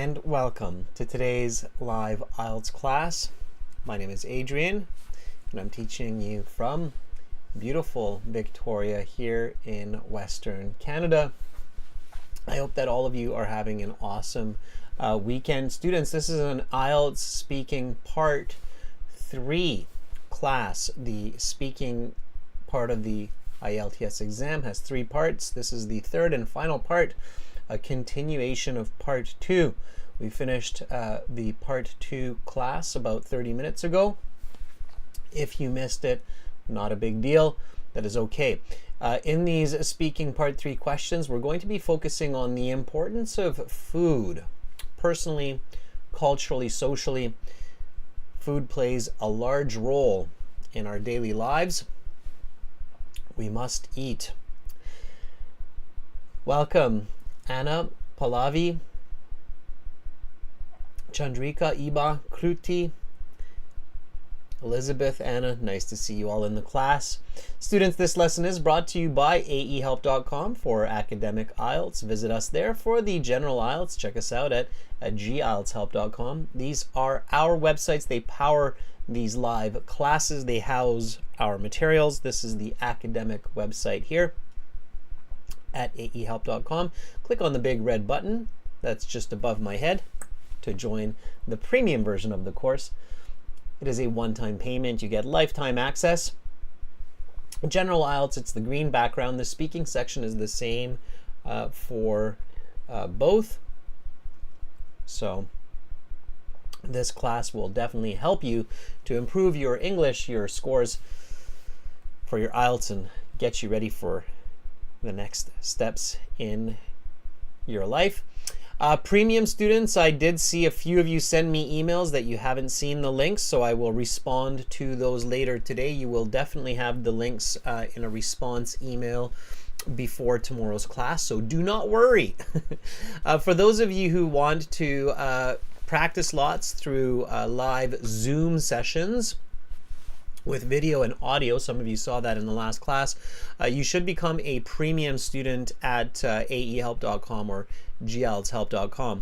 and welcome to today's live IELTS class. My name is Adrian and I'm teaching you from beautiful Victoria here in Western Canada. I hope that all of you are having an awesome weekend. Students, this is an IELTS speaking part 3 class. The speaking part of the IELTS exam has 3 parts. This is the third and final part, a continuation of part 2. We finished the part 2 class about 30 minutes ago. If you missed it, not a big deal. That is okay. In these speaking part 3 questions, we're going to be focusing on the importance of food. Personally, culturally, socially, food plays a large role in our daily lives. We must eat. Welcome, Anna, Pallavi, Chandrika, Iba, Kruti, Elizabeth, Anna, nice to see you all in the class. Students, this lesson is brought to you by aehelp.com for academic IELTS. Visit us there for the general IELTS. Check us out at gieltshelp.com. These are our websites. They power these live classes. They house our materials. This is the academic website here at aehelp.com. Click on the big red button that's just above my head to join the premium version of the course. It is a one-time payment. You get lifetime access. General IELTS, it's the green background. The speaking section is the same for both. So this class will definitely help you to improve your English, your scores for your IELTS, and get you ready for the next steps in your life. Premium students, I did see a few of you send me emails that you haven't seen the links, so I will respond to those later today. You will definitely have the links in a response email before tomorrow's class, so do not worry. For those of you who want to practice lots through live Zoom sessions with video and audio, some of you saw that in the last class, you should become a premium student at aehelp.com or gieltshelp.com.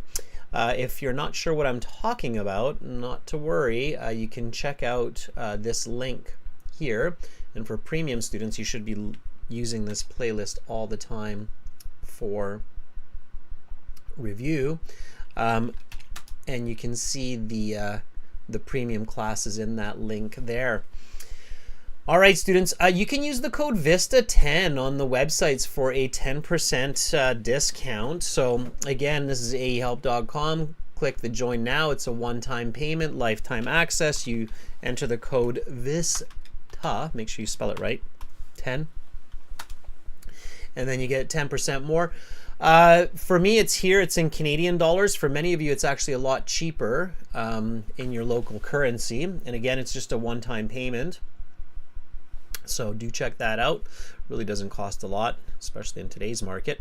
If you're not sure what I'm talking about, not to worry. You can check out this link here. And for premium students, you should be using this playlist all the time for review. And you can see the premium classes in that link there. All right, students, you can use the code VISTA10 on the websites for a 10% discount. So again, this is aehelp.com. Click the join now. It's a one-time payment, lifetime access. You enter the code VISTA, make sure you spell it right, 10. And then you get 10% more. For me, it's here, it's in Canadian dollars. For many of you, it's actually a lot cheaper in your local currency. And again, it's just a one-time payment. So do check that out. Really doesn't cost a lot, especially in today's market.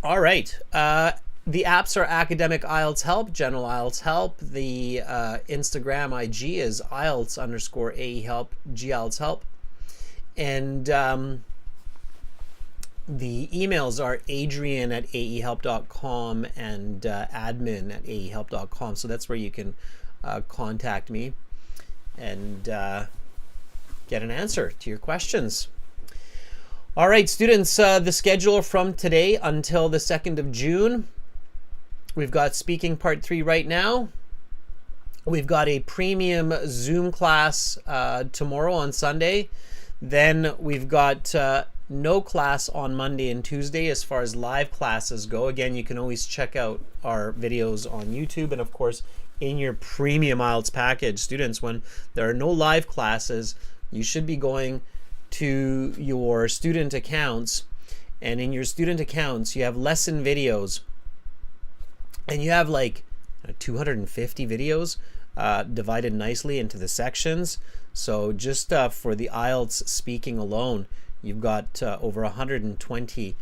All right. The apps are Academic IELTS Help, General IELTS Help. The Instagram IG is IELTS_AEHelp, GIELTS Help. And the emails are adrian@aehelp.com and admin@aehelp.com. So that's where you can contact me and get an answer to your questions. All right, students, the schedule from today until the 2nd of June. We've got speaking part 3 right now. We've got a premium Zoom class tomorrow on Sunday. Then we've got no class on Monday and Tuesday as far as live classes go. Again, you can always check out our videos on YouTube, and of course in your premium IELTS package. Students, when there are no live classes, you should be going to your student accounts, and in your student accounts you have lesson videos, and you have like 250 videos divided nicely into the sections. So just for the IELTS speaking alone, you've got over 120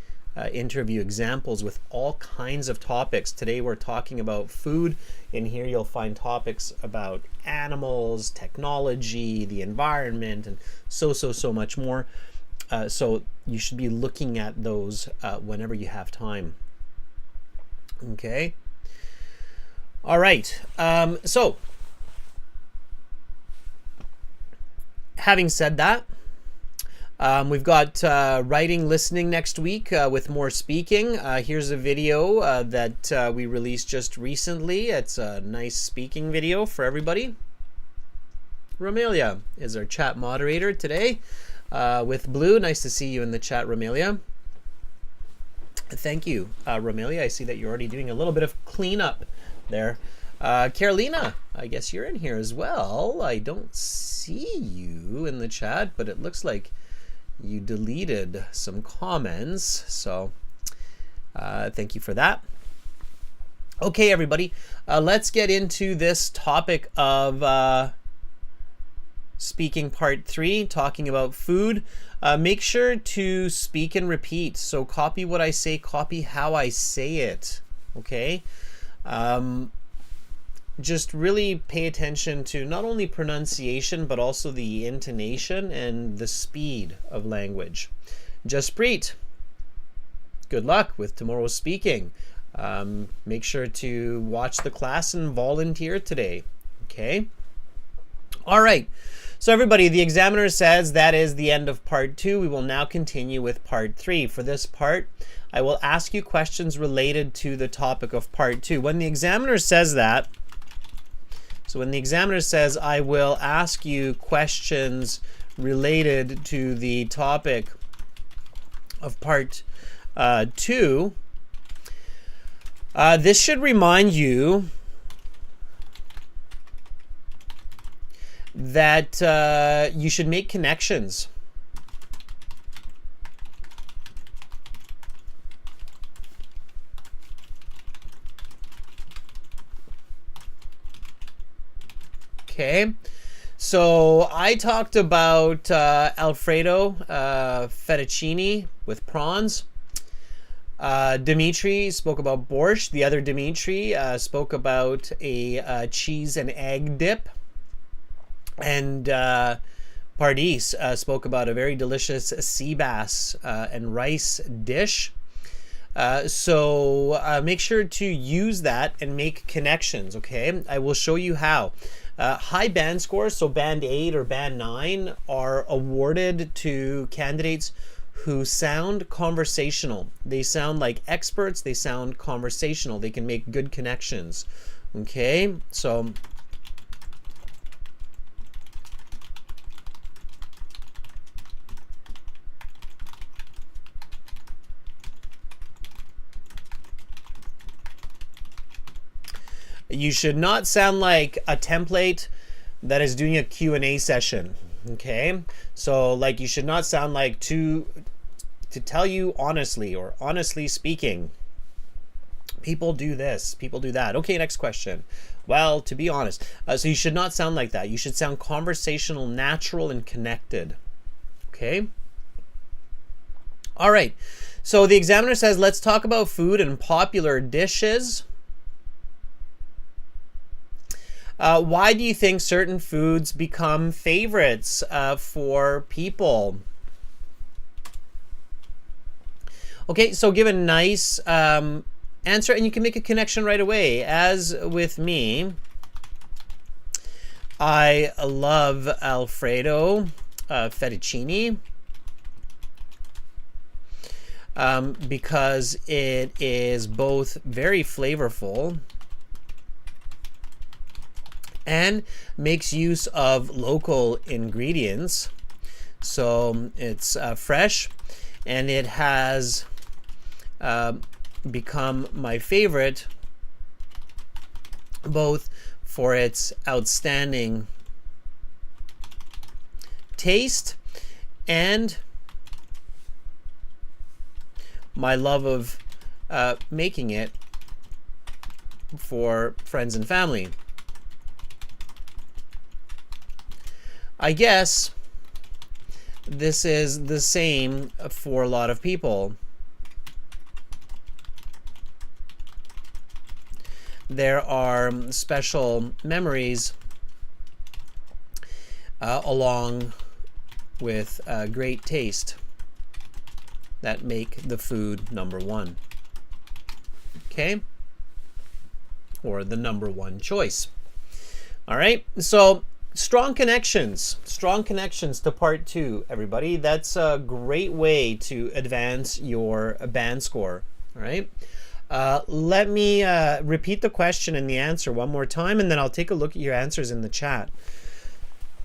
interview examples with all kinds of topics. Today we're talking about food. In here you'll find topics about animals, technology, the environment, and so much more. So you should be looking at those whenever you have time. Okay. All right. So, having said that, we've got writing, listening next week with more speaking. Here's a video that we released just recently. It's a nice speaking video for everybody. Romelia is our chat moderator today with Blue. Nice to see you in the chat, Romelia. Thank you, Romelia. I see that you're already doing a little bit of cleanup there. Carolina, I guess you're in here as well. I don't see you in the chat, but it looks like you deleted some comments. So thank you for that. Okay, everybody, let's get into this topic of speaking part 3, talking about food. Make sure to speak and repeat. So copy what I say, copy how I say it. Okay. Just really pay attention to not only pronunciation, but also the intonation and the speed of language. Jaspreet, good luck with tomorrow's speaking. Make sure to watch the class and volunteer today. Okay. All right. So everybody, the examiner says that is the end of part 2. We will now continue with part 3. For this part, I will ask you questions related to the topic of part 2. When the examiner says that, so when the examiner says, I will ask you questions related to the topic of part 2, this should remind you that you should make connections. Okay, so I talked about Alfredo fettuccine with prawns. Dimitri spoke about borscht. The other Dimitri spoke about a cheese and egg dip. And Pardis spoke about a very delicious sea bass and rice dish. So make sure to use that and make connections, okay? I will show you how. High band scores, so band 8 or band 9, are awarded to candidates who sound conversational. They sound like experts. They sound conversational. They can make good connections, okay? So you should not sound like a template that is doing a Q&A session, okay? So like you should not sound like to tell you honestly or honestly speaking. People do this, people do that. Okay, next question. Well, to be honest, so you should not sound like that. You should sound conversational, natural, and connected, okay? All right, so the examiner says, let's talk about food and popular dishes. Why do you think certain foods become favorites for people? Okay, so give a nice answer and you can make a connection right away. As with me, I love Alfredo fettuccine because it is both very flavorful and makes use of local ingredients. So it's fresh, and it has become my favorite both for its outstanding taste and my love of making it for friends and family. I guess this is the same for a lot of people. There are special memories along with great taste that make the food number one. Okay? or the number one choice. All right, so strong connections to part 2, everybody. That's a great way to advance your band score. All right, let me repeat the question and the answer one more time, and then I'll take a look at your answers in the chat.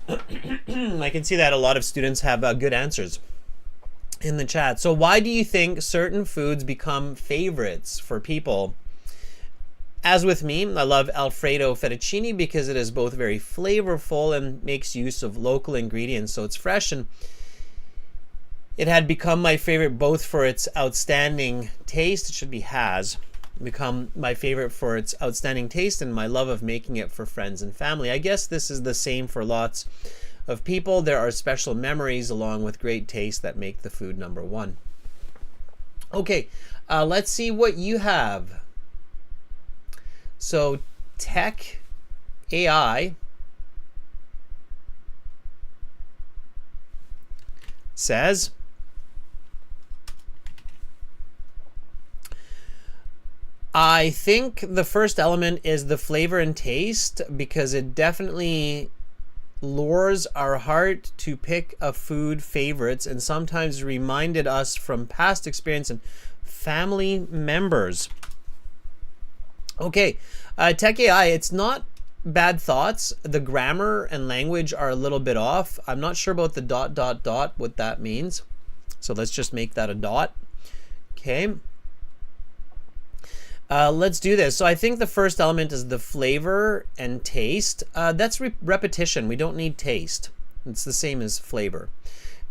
I can see that a lot of students have good answers in the chat. So why do you think certain foods become favorites for people? As with me, I love Alfredo fettuccine because it is both very flavorful and makes use of local ingredients, so it's fresh, and it had become my favorite both for its outstanding taste. It should be has become my favorite for its outstanding taste and my love of making it for friends and family. I guess this is the same for lots of people. There are special memories along with great taste that make the food number one. Okay, let's see what you have. So Tech AI says, I think the first element is the flavor and taste, because it definitely lures our heart to pick a food favorites and sometimes reminded us from past experience and family members. Okay, Tech AI, it's not bad thoughts. The grammar and language are a little bit off. I'm not sure about the ... what that means. So let's just make that a dot. Okay. Let's do this. So I think the first element is the flavor and taste. That's repetition. We don't need taste. It's the same as flavor,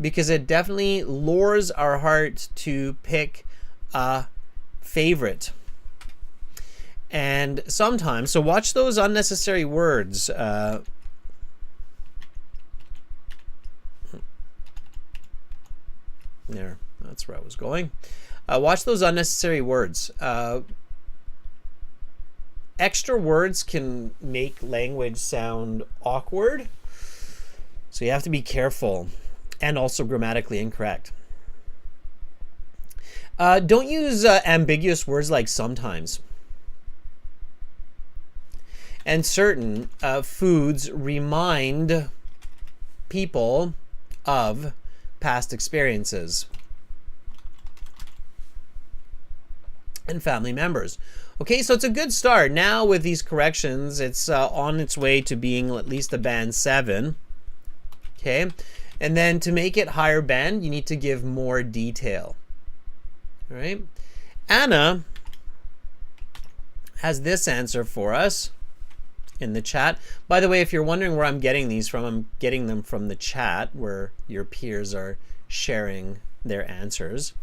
because it definitely lures our heart to pick a favorite. And sometimes, so watch those unnecessary words. There, that's where I was going. Watch those unnecessary words. Extra words can make language sound awkward, so you have to be careful, and also grammatically incorrect. Don't use ambiguous words like sometimes. And certain foods remind people of past experiences and family members. Okay, so it's a good start. Now with these corrections, it's on its way to being at least a band 7. Okay, and then to make it higher band, you need to give more detail. All right, Anna has this answer for us in the chat. By the way, if you're wondering where I'm getting these from, I'm getting them from the chat where your peers are sharing their answers.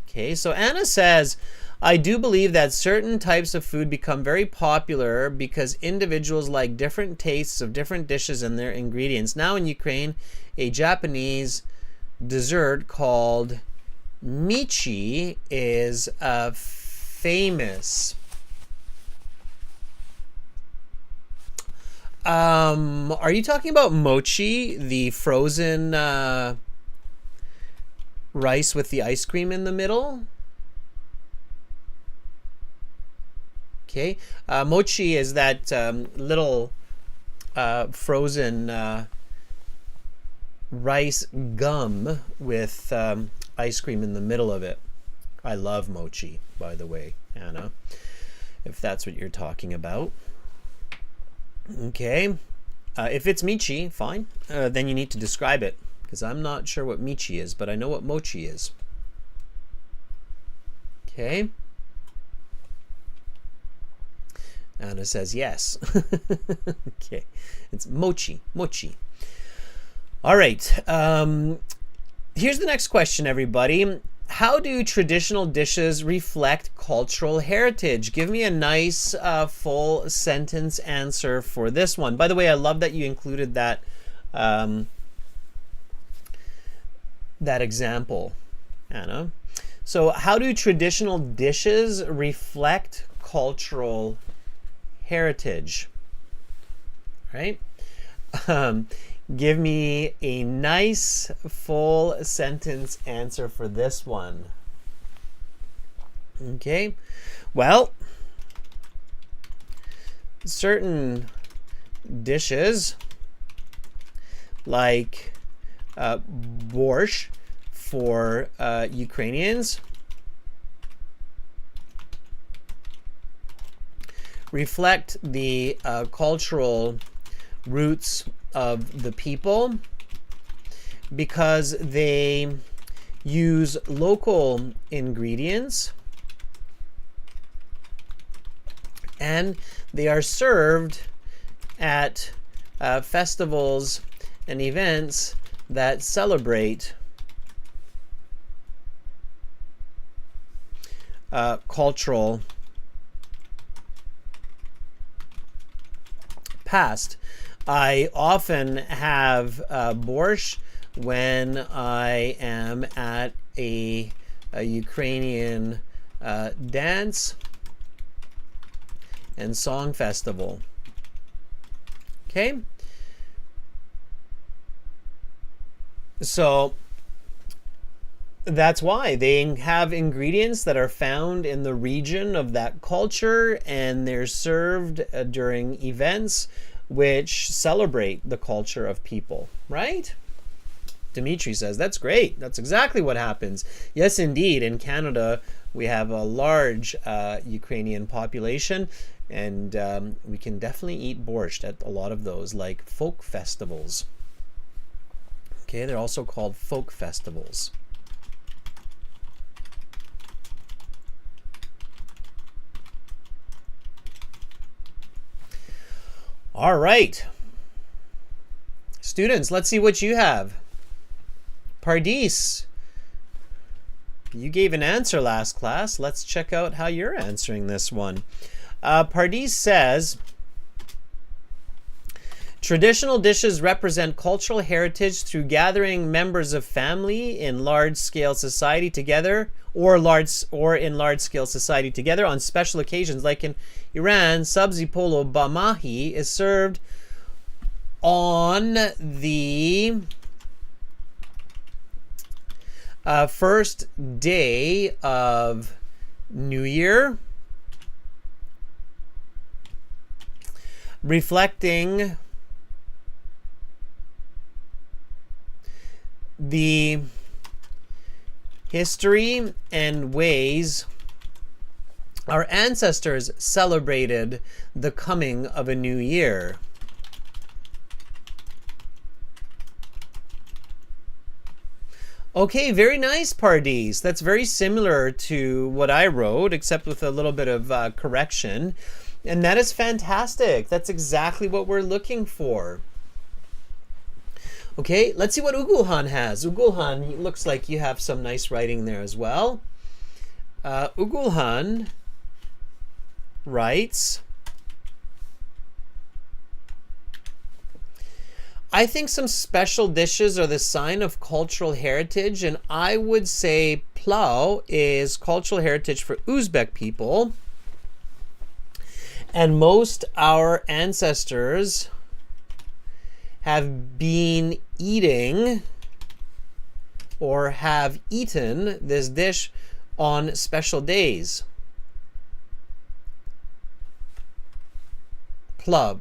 Okay, so Anna says, I do believe that certain types of food become very popular because individuals like different tastes of different dishes and their ingredients. Now in Ukraine, a Japanese dessert called michi is famous. Are you talking about mochi, the frozen rice with the ice cream in the middle? Okay, mochi is that little frozen rice gum with ice cream in the middle of it. I love mochi, by the way, Anna, if that's what you're talking about. Okay, if it's michi, fine. Then you need to describe it, because I'm not sure what michi is, but I know what mochi is. Okay. Anna says yes. Okay, it's mochi. All right. Here's the next question, everybody. How do traditional dishes reflect cultural heritage? Give me a nice full sentence answer for this one. By the way, I love that you included that that example, Anna. So how do traditional dishes reflect cultural heritage? Right? Give me a nice full sentence answer for this one. Okay, well, certain dishes like borscht for Ukrainians reflect the cultural roots of the people because they use local ingredients and they are served at festivals and events that celebrate cultural past. I often have borscht when I am at a Ukrainian dance and song festival. Okay? So that's why they have ingredients that are found in the region of that culture, and they're served during events which celebrate the culture of people, right? Dimitri says, that's great. That's exactly what happens. Yes, indeed. In Canada, we have a large Ukrainian population, and we can definitely eat borscht at a lot of those, like folk festivals. Okay, they're also called folk festivals. All right. Students, let's see what you have. Pardis, you gave an answer last class. Let's check out how you're answering this one. Pardis says, traditional dishes represent cultural heritage through gathering members of family in large-scale society together, or in large-scale society together on special occasions. Like in Iran, sabzi polo bamahi is served on the first day of New Year, reflecting the history and ways our ancestors celebrated the coming of a new year. Okay, very nice, Pardis. That's very similar to what I wrote, except with a little bit of correction. And that is fantastic. That's exactly what we're looking for. Okay, let's see what Ugulhan has. Ugulhan, looks like you have some nice writing there as well. Ugulhan writes, I think some special dishes are the sign of cultural heritage, and I would say plow is cultural heritage for Uzbek people. And most our ancestors have been eating or have eaten this dish on special days. Pluff,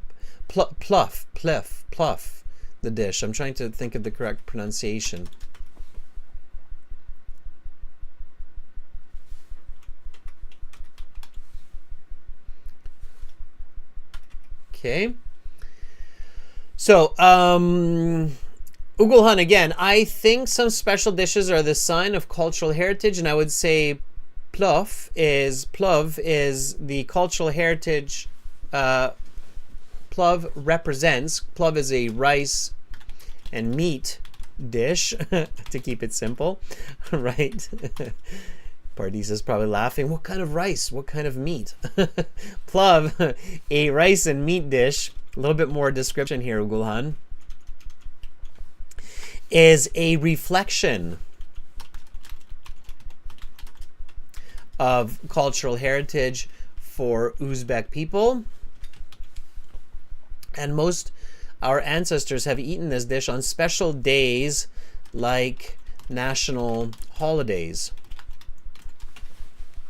the dish. I'm trying to think of the correct pronunciation. Okay. So, Ugulhan again, I think some special dishes are the sign of cultural heritage, and I would say pluv is the cultural heritage. Pluv is a rice and meat dish, to keep it simple, right? Pardis is probably laughing. What kind of rice? What kind of meat? Pluv, a rice and meat dish. A little bit more description here, Ugulhan. Is a reflection of cultural heritage for Uzbek people. And most our ancestors have eaten this dish on special days like national holidays.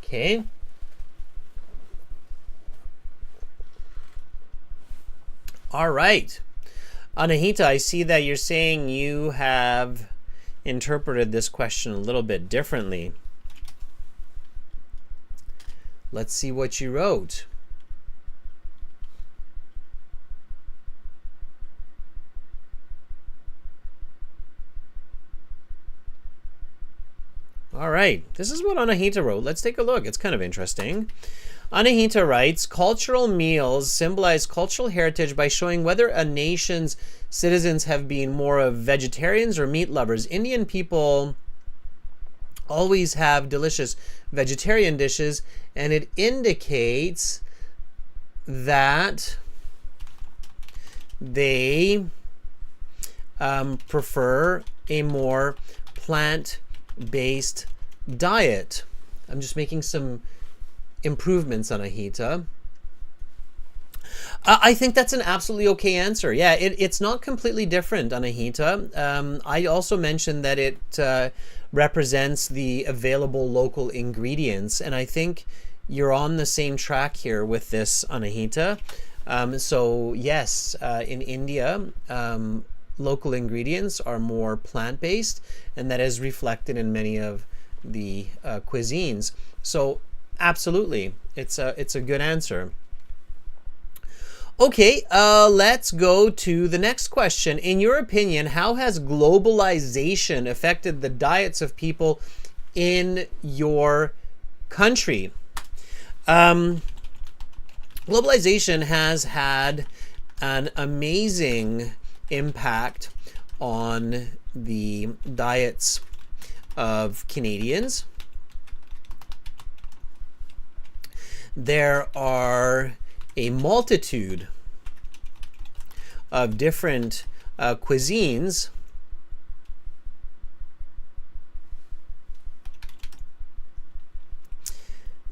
Okay. All right. Anahita, I see that you're saying you have interpreted this question a little bit differently. Let's see what you wrote. All right, this is what Anahita wrote. Let's take a look. It's kind of interesting. Anahita writes, cultural meals symbolize cultural heritage by showing whether a nation's citizens have been more of vegetarians or meat lovers. Indian people always have delicious vegetarian dishes, and it indicates that they prefer a more plant-based diet. I'm just making some improvements on Anahita. I think that's an absolutely okay answer. Yeah, it's not completely different, Anahita. I also mentioned that it represents the available local ingredients, and I think you're on the same track here with this, Anahita. So yes, in India, local ingredients are more plant-based, and that is reflected in many of the cuisines. So absolutely, it's a good answer. Okay, let's go to the next question. In your opinion, how has globalization affected the diets of people in your country? Globalization has had an amazing impact on the diets of Canadians. There are a multitude of different cuisines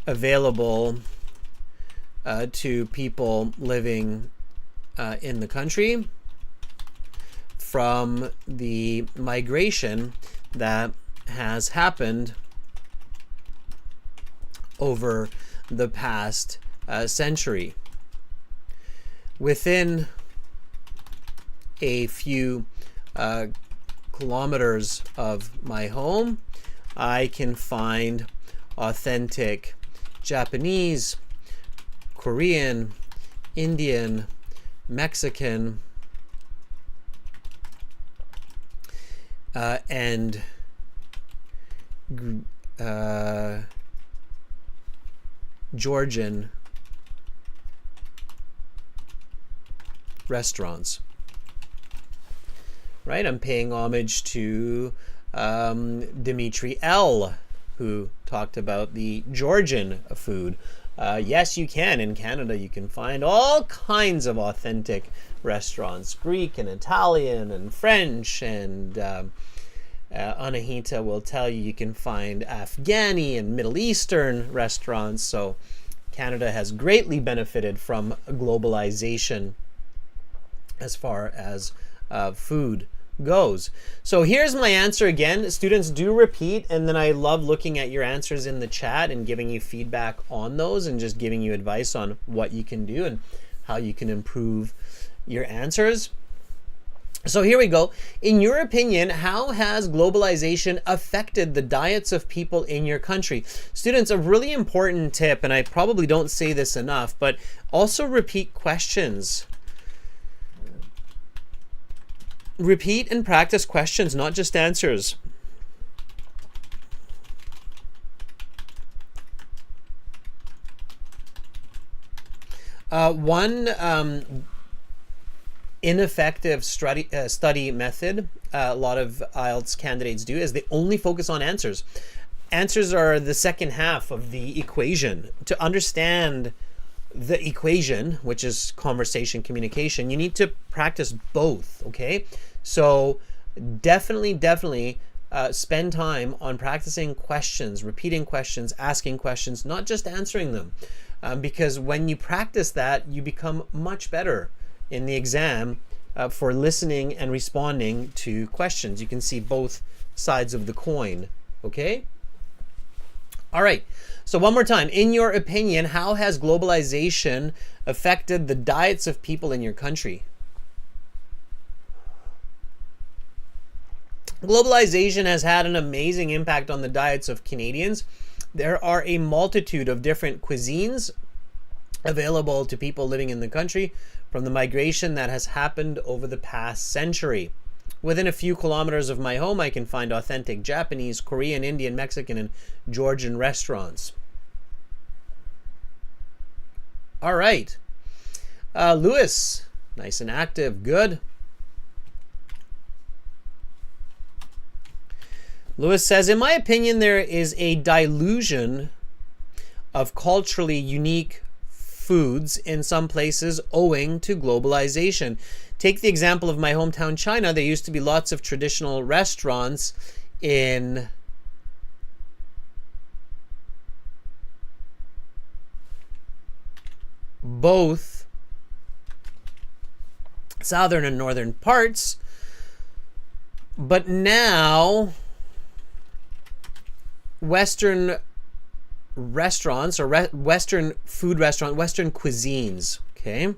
available to people living in the country from the migration that has happened over the past century. Within a few kilometers of my home, I can find authentic Japanese, Korean, Indian, Mexican, and Georgian restaurants. Right? I'm paying homage to Dimitri L., who talked about the Georgian food. Yes, you can. In Canada, you can find all kinds of authentic restaurants, Greek and Italian and French, and Anahita will tell you can find Afghani and Middle Eastern restaurants. So Canada has greatly benefited from globalization as far as food goes. So here's my answer again. Students, do repeat, and then I love looking at your answers in the chat and giving you feedback on those and just giving you advice on what you can do and how you can improve your answers. So here we go. In your opinion, how has globalization affected the diets of people in your country? Students, a really important tip, and I probably don't say this enough, but also repeat questions. Repeat and practice questions, not just answers. One ineffective study method a lot of IELTS candidates do is they only focus on answers. Answers are the second half of the equation. To understand the equation, which is conversation communication, you need to practice both, okay? So definitely spend time on practicing questions, repeating questions, asking questions, not just answering them. Because when you practice that, you become much better in the exam for listening and responding to questions. You can see both sides of the coin, okay? All right. So one more time, in your opinion, how has globalization affected the diets of people in your country? Globalization has had an amazing impact on the diets of Canadians. There are a multitude of different cuisines available to people living in the country from the migration that has happened over the past century. Within a few kilometers of my home, I can find authentic Japanese, Korean, Indian, Mexican, and Georgian restaurants. All right. Lewis, nice and active. Good. Lewis says, in my opinion, there is a dilution of culturally unique foods in some places owing to globalization. Take the example of my hometown, China. There used to be lots of traditional restaurants in both southern and northern parts, but now Western restaurants or Western food restaurant, Western cuisines, okay,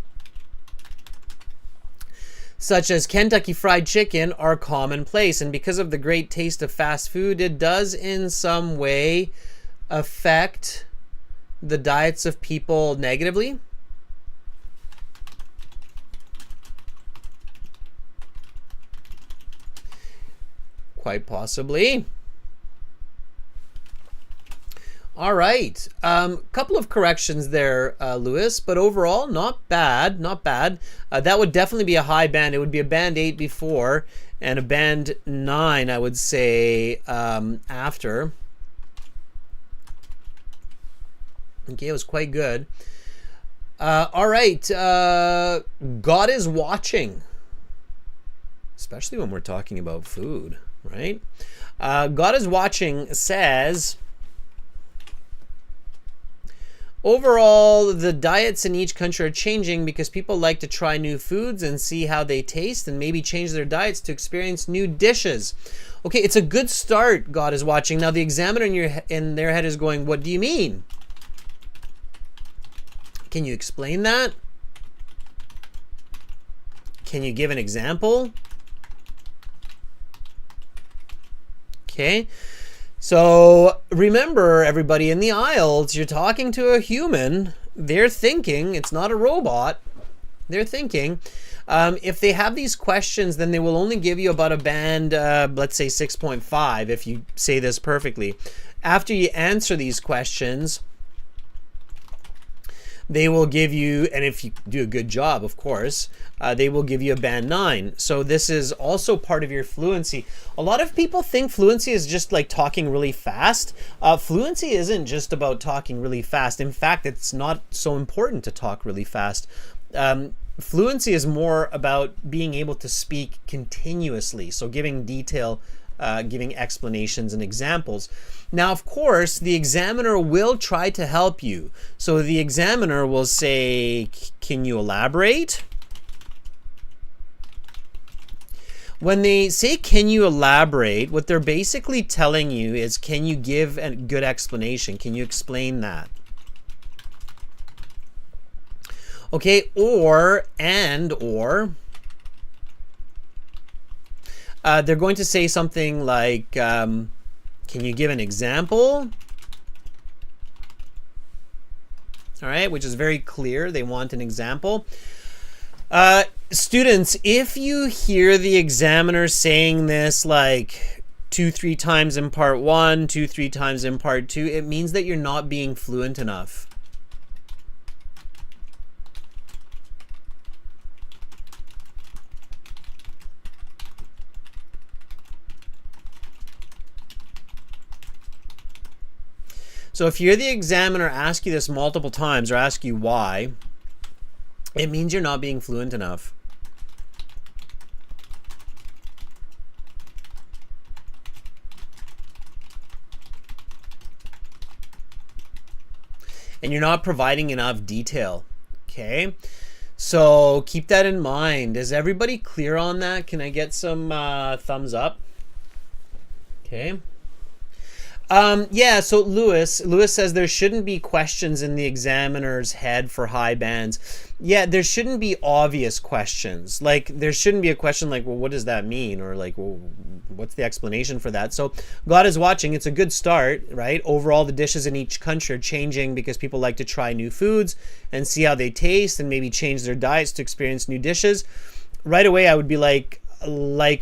such as Kentucky Fried Chicken are commonplace. And because of the great taste of fast food, it does in some way affect the diets of people negatively. Quite possibly. All right. Couple of corrections there, Lewis, but overall, not bad, not bad. That would definitely be a high band. It would be a band 8 before and a band 9, I would say, after. Okay, it was quite good. All right. God is watching, especially when we're talking about food, right? God is watching says, overall, the diets in each country are changing because people like to try new foods and see how they taste and maybe change their diets to experience new dishes. Okay, it's a good start, God is watching. Now, the examiner in their head is going, what do you mean? Can you explain that? Can you give an example? Okay. So remember, everybody, in the IELTS, you're talking to a human. They're thinking. It's not a robot. They're thinking. If they have these questions, then they will only give you about a band, let's say 6.5, if you say this perfectly. After you answer these questions, they will give you, and if you do a good job, of course, they will give you a band 9. So this is also part of your fluency. A lot of people think fluency is just like talking really fast. Fluency isn't just about talking really fast. In fact, it's not so important to talk really fast. Fluency is more about being able to speak continuously. So giving detail, giving explanations and examples. Now, of course, the examiner will try to help you. So the examiner will say, can you elaborate? When they say, can you elaborate, what they're basically telling you is, can you give a good explanation? Can you explain that? Okay, or they're going to say something like, can you give an example? All right, which is very clear. They want an example. Students, if you hear the examiner saying this like 2-3 times in part 1, 2-3 times in part 2, it means that you're not being fluent enough. So if you hear the examiner ask you this multiple times or ask you why, it means you're not being fluent enough. And you're not providing enough detail, okay? So keep that in mind. Is everybody clear on that? Can I get some thumbs up? Okay. Yeah, so Lewis says there shouldn't be questions in the examiner's head for high bands. Yeah, there shouldn't be obvious questions. Like, there shouldn't be a question like, well, what does that mean? Or like, well, what's the explanation for that? So God is watching. It's a good start, right? Overall, the dishes in each country are changing because people like to try new foods and see how they taste and maybe change their diets to experience new dishes. Right away, I would be like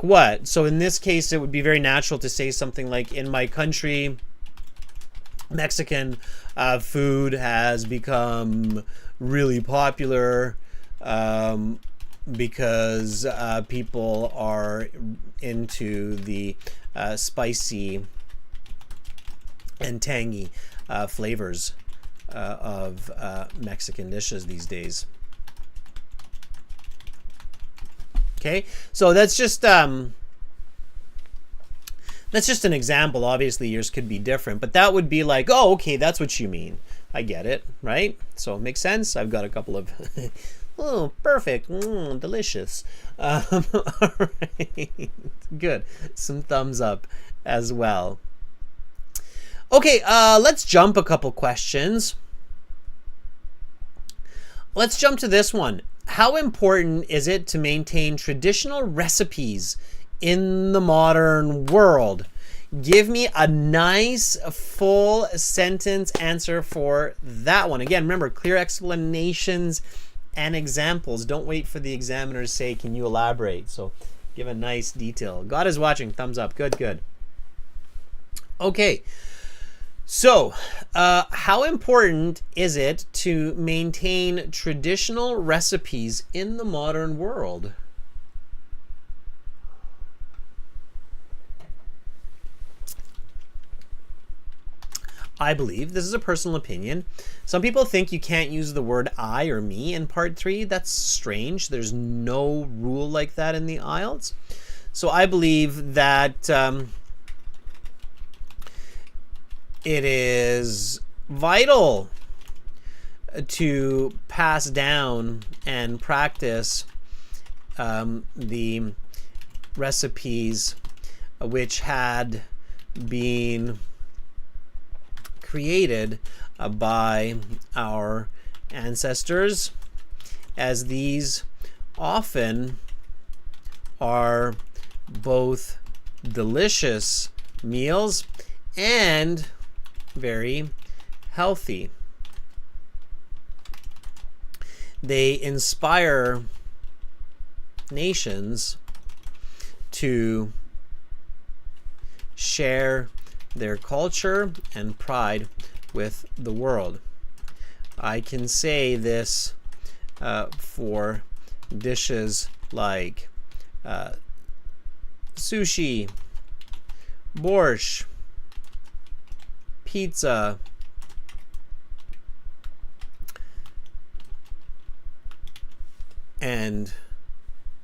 what? So in this case, it would be very natural to say something like, in my country, Mexican food has become really popular because people are into the spicy and tangy flavors of Mexican dishes these days. Okay, so that's just an example. Obviously, yours could be different, but that would be like, oh, okay, that's what you mean. I get it, right? So it makes sense. I've got a couple of, oh, perfect, delicious. All right, good. Some thumbs up as well. Okay, let's jump a couple questions. Let's jump to this one. How important is it to maintain traditional recipes in the modern world? Give me a nice full sentence answer for that one. Again, remember, clear explanations and examples. Don't wait for the examiner to say, can you elaborate? So give a nice detail. God is watching. Thumbs up. Good, good. Okay. So, how important is it to maintain traditional recipes in the modern world? I believe, this is a personal opinion, some people think you can't use the word I or me in part 3. That's strange. There's no rule like that in the IELTS. So I believe that it is vital to pass down and practice the recipes which had been created by our ancestors, as these often are both delicious meals and very healthy. They inspire nations to share their culture and pride with the world. I can say this for dishes like sushi, borscht, pizza, and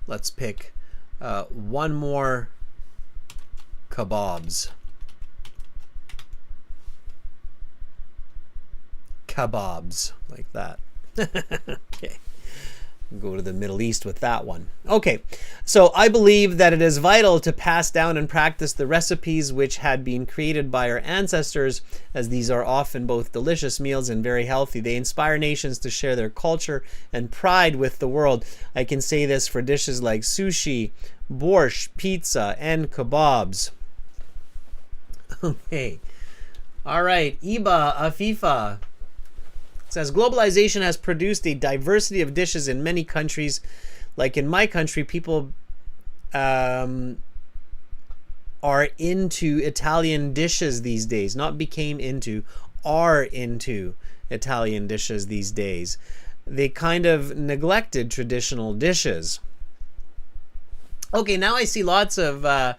let's pick one more, kebabs. Kebabs, like that. Okay. Go to the Middle East with that one. Okay, so I believe that it is vital to pass down and practice the recipes which had been created by our ancestors, as these are often both delicious meals and very healthy. They inspire nations to share their culture and pride with the world. I can say this for dishes like sushi, borscht, pizza, and kebabs. Okay. All right, Iba Afifa says, globalization has produced a diversity of dishes in many countries. Like in my country, people are into Italian dishes these days. Not became into, are into Italian dishes these days. They kind of neglected traditional dishes. Okay, now I see lots of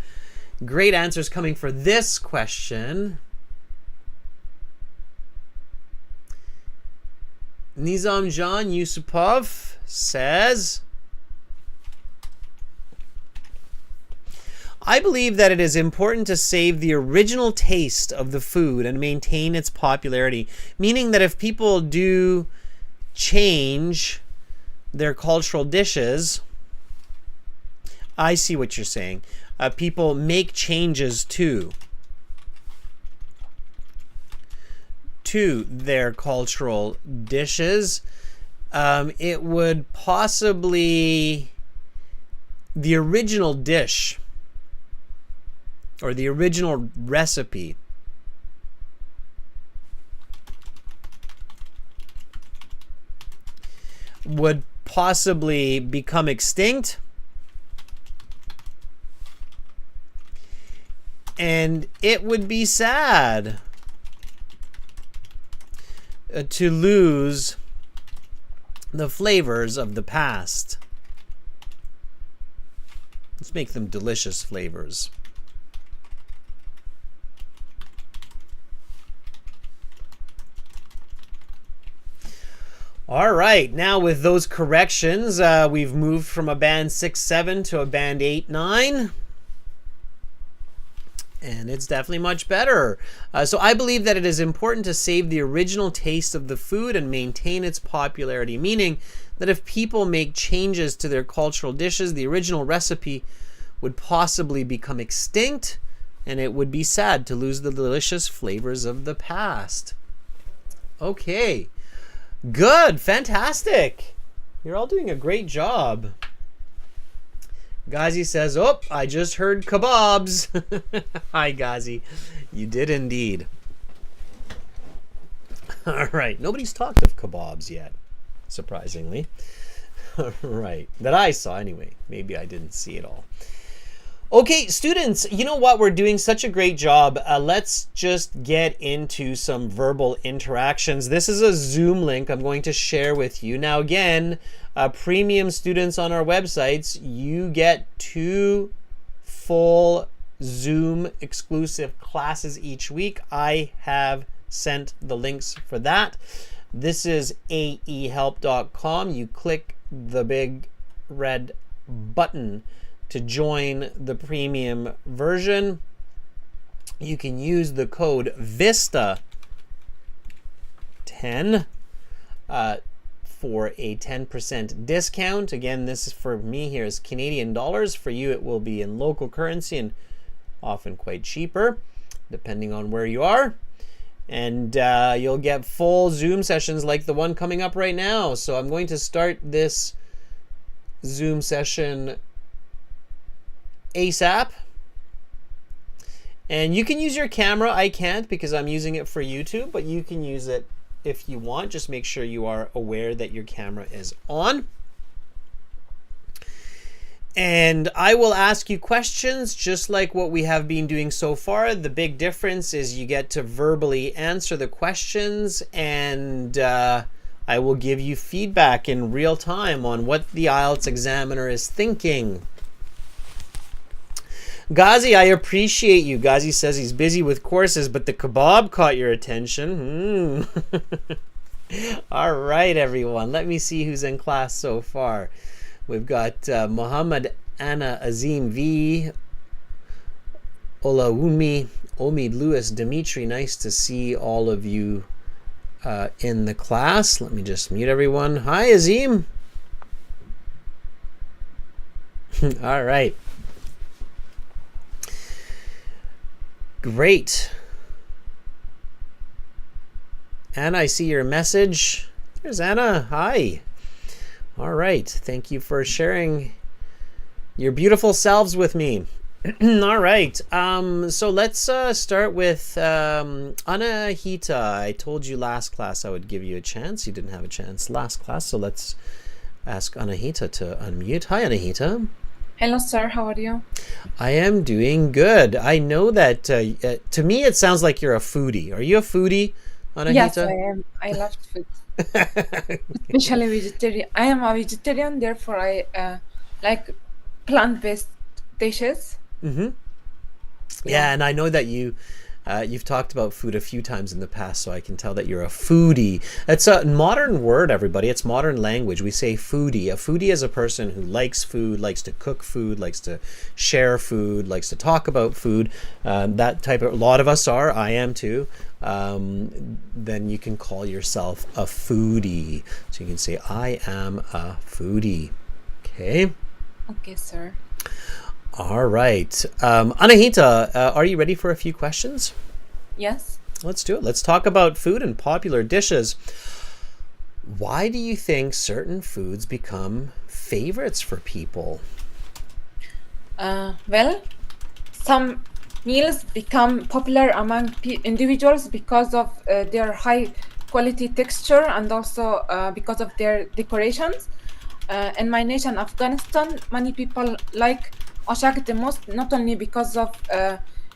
great answers coming for this question. Nizam Jan Yusupov says, I believe that it is important to save the original taste of the food and maintain its popularity. Meaning that if people do change their cultural dishes, I see what you're saying. People make changes too. to their cultural dishes. It would possibly, the original dish or the original recipe would possibly become extinct, and it would be sad to lose the flavors of the past. Let's make them delicious flavors. All right, now with those corrections, we've moved from a band 6-7 to a band 8-9. And it's definitely much better. So I believe that it is important to save the original taste of the food and maintain its popularity, meaning that if people make changes to their cultural dishes, the original recipe would possibly become extinct, and it would be sad to lose the delicious flavors of the past. Okay. Good. Fantastic. You're all doing a great job. Ghazi says, oh, I just heard kebabs. Hi, Ghazi. You did indeed. All right. Nobody's talked of kebabs yet, surprisingly. All right. That I saw anyway. Maybe I didn't see it all. Okay, students, you know what? We're doing such a great job. Let's just get into some verbal interactions. This is a Zoom link I'm going to share with you. Now, again, premium students on our websites, you get 2 full Zoom exclusive classes each week. I have sent the links for that. This is aehelp.com. You click the big red button to join the premium version. You can use the code VISTA10 for a 10% discount. Again, this is for me here is Canadian dollars. For you, it will be in local currency and often quite cheaper, depending on where you are. And you'll get full Zoom sessions like the one coming up right now. So I'm going to start this Zoom session ASAP. And you can use your camera. I can't because I'm using it for YouTube, but you can use it if you want. Just make sure you are aware that your camera is on. And I will ask you questions just like what we have been doing so far. The big difference is you get to verbally answer the questions, and I will give you feedback in real time on what the IELTS examiner is thinking. Ghazi, I appreciate you. Ghazi says he's busy with courses, but the kebab caught your attention. All right, everyone. Let me see who's in class so far. We've got Muhammad Anna Azim V, Olawumi, Omid Lewis, Dimitri. Nice to see all of you in the class. Let me just mute everyone. Hi, Azim. All right. Great. Anna, I see your message. There's Anna. Hi. All right. Thank you for sharing your beautiful selves with me. All right. So let's start with Anahita. I told you last class I would give you a chance. You didn't have a chance last class, so let's ask Anahita to unmute. Hi, Anahita. Hello, sir. How are you? I am doing good. I know that to me it sounds like you're a foodie. Are you a foodie, Anahita? Yes, I am. I love food, especially vegetarian. I am a vegetarian, therefore I like plant-based dishes. Mm-hmm. Yeah, and I know that you've talked about food a few times in the past, so I can tell that you're a foodie. It's a modern word, everybody. It's modern language. We say foodie. A foodie is a person who likes food, likes to cook food, likes to share food, likes to talk about food. That type of, a lot of us are. I am too. Then you can call yourself a foodie. So you can say, I am a foodie. Okay? Okay, sir. All right. Anahita, are you ready for a few questions? Yes. Let's do it. Let's talk about food and popular dishes. Why do you think certain foods become favorites for people? Well, some meals become popular among individuals because of their high quality texture and also because of their decorations. In my nation, Afghanistan, many people like oshak the most, not only because of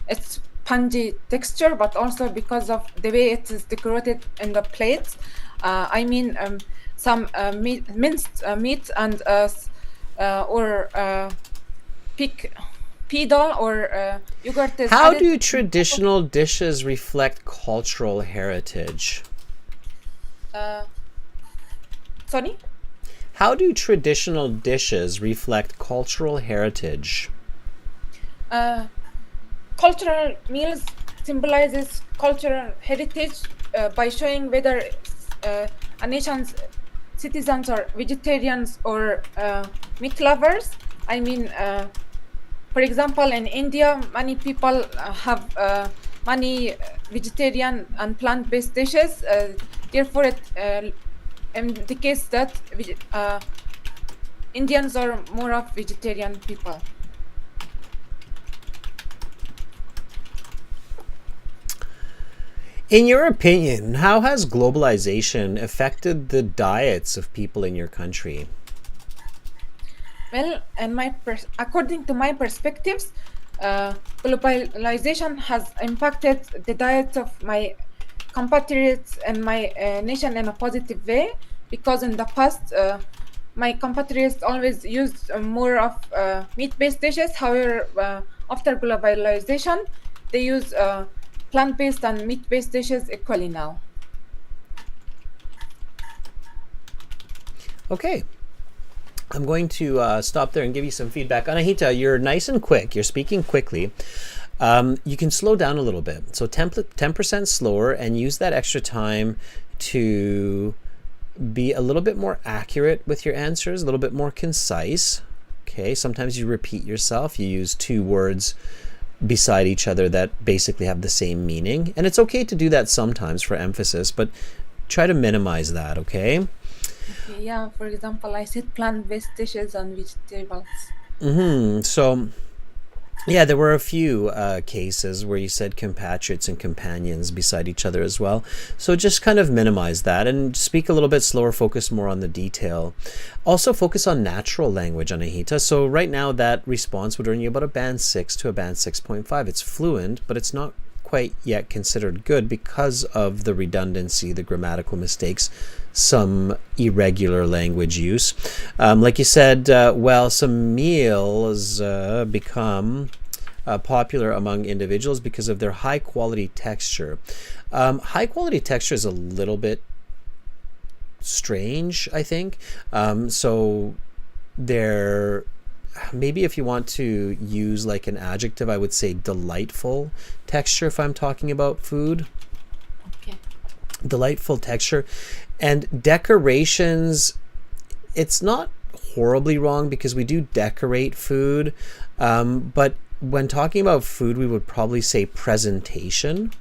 its spongy texture, but also because of the way it is decorated in the plates. Some minced meat and or pig pedal or yogurt is How added. do traditional dishes reflect cultural heritage? Uh, Sorry. How do traditional dishes reflect cultural heritage? Cultural meals symbolizes cultural heritage by showing whether a nation's citizens are vegetarians or meat lovers. I mean, for example, in India, many people have many vegetarian and plant-based dishes. Therefore, it indicates that Indians are more of vegetarian people. In your opinion, how has globalization affected the diets of people in your country? Well, and according to my perspectives, globalization has impacted the diet of my compatriots and my nation in a positive way because in the past, my compatriots always used more of meat-based dishes. However, after globalization, they use plant-based and meat-based dishes equally now. Okay. I'm going to stop there and give you some feedback. Anahita, you're nice and quick. You're speaking quickly. You can slow down a little bit. So 10% slower and use that extra time to be a little bit more accurate with your answers, a little bit more concise. Okay, sometimes you repeat yourself. You use two words beside each other that basically have the same meaning. And it's okay to do that sometimes for emphasis, but try to minimize that, okay? Okay, yeah, for example, I said plant-based dishes and vegetables. So, yeah, there were a few cases where you said compatriots and companions beside each other as well. So just kind of minimize that and speak a little bit slower, focus more on the detail. Also focus on natural language, Anahita. So right now that response would earn you about a band 6 to a band 6.5. It's fluent, but it's not quite yet considered good because of the redundancy, the grammatical mistakes, some irregular language use. Like you said, some meals become popular among individuals because of their high quality texture. High quality texture is a little bit strange, I think. So they're maybe if you want to use like an adjective, I would say delightful texture if I'm talking about food. Okay. Delightful texture. And decorations, it's not horribly wrong because we do decorate food. But when talking about food, we would probably say presentation.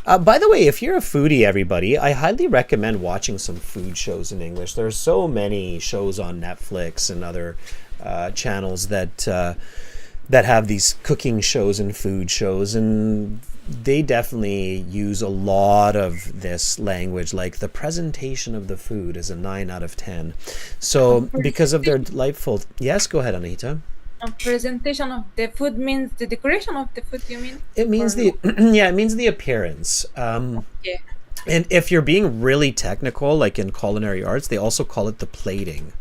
By the way, if you're a foodie, everybody, I highly recommend watching some food shows in English. There are so many shows on Netflix and other channels that have these cooking shows and food shows, and they definitely use a lot of this language. Like the presentation of the food is a 9 out of 10. So because of their delightful... Yes, go ahead, Anita. Presentation of the food means the decoration of the food, you mean? It means it means the appearance. Okay. And if you're being really technical, like in culinary arts, they also call it the plating.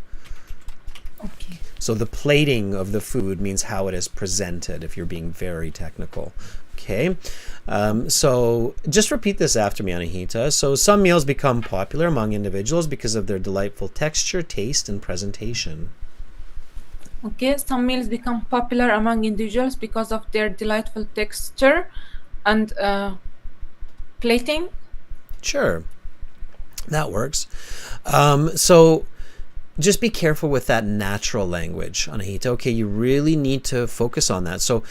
Okay. So the plating of the food means how it is presented if you're being very technical. Okay. So just repeat this after me, Anahita. So some meals become popular among individuals because of their delightful texture, taste, and presentation. Okay, some meals become popular among individuals because of their delightful texture and plating. Sure, that works. So just be careful with that natural language, Anahita. Okay, you really need to focus on that. So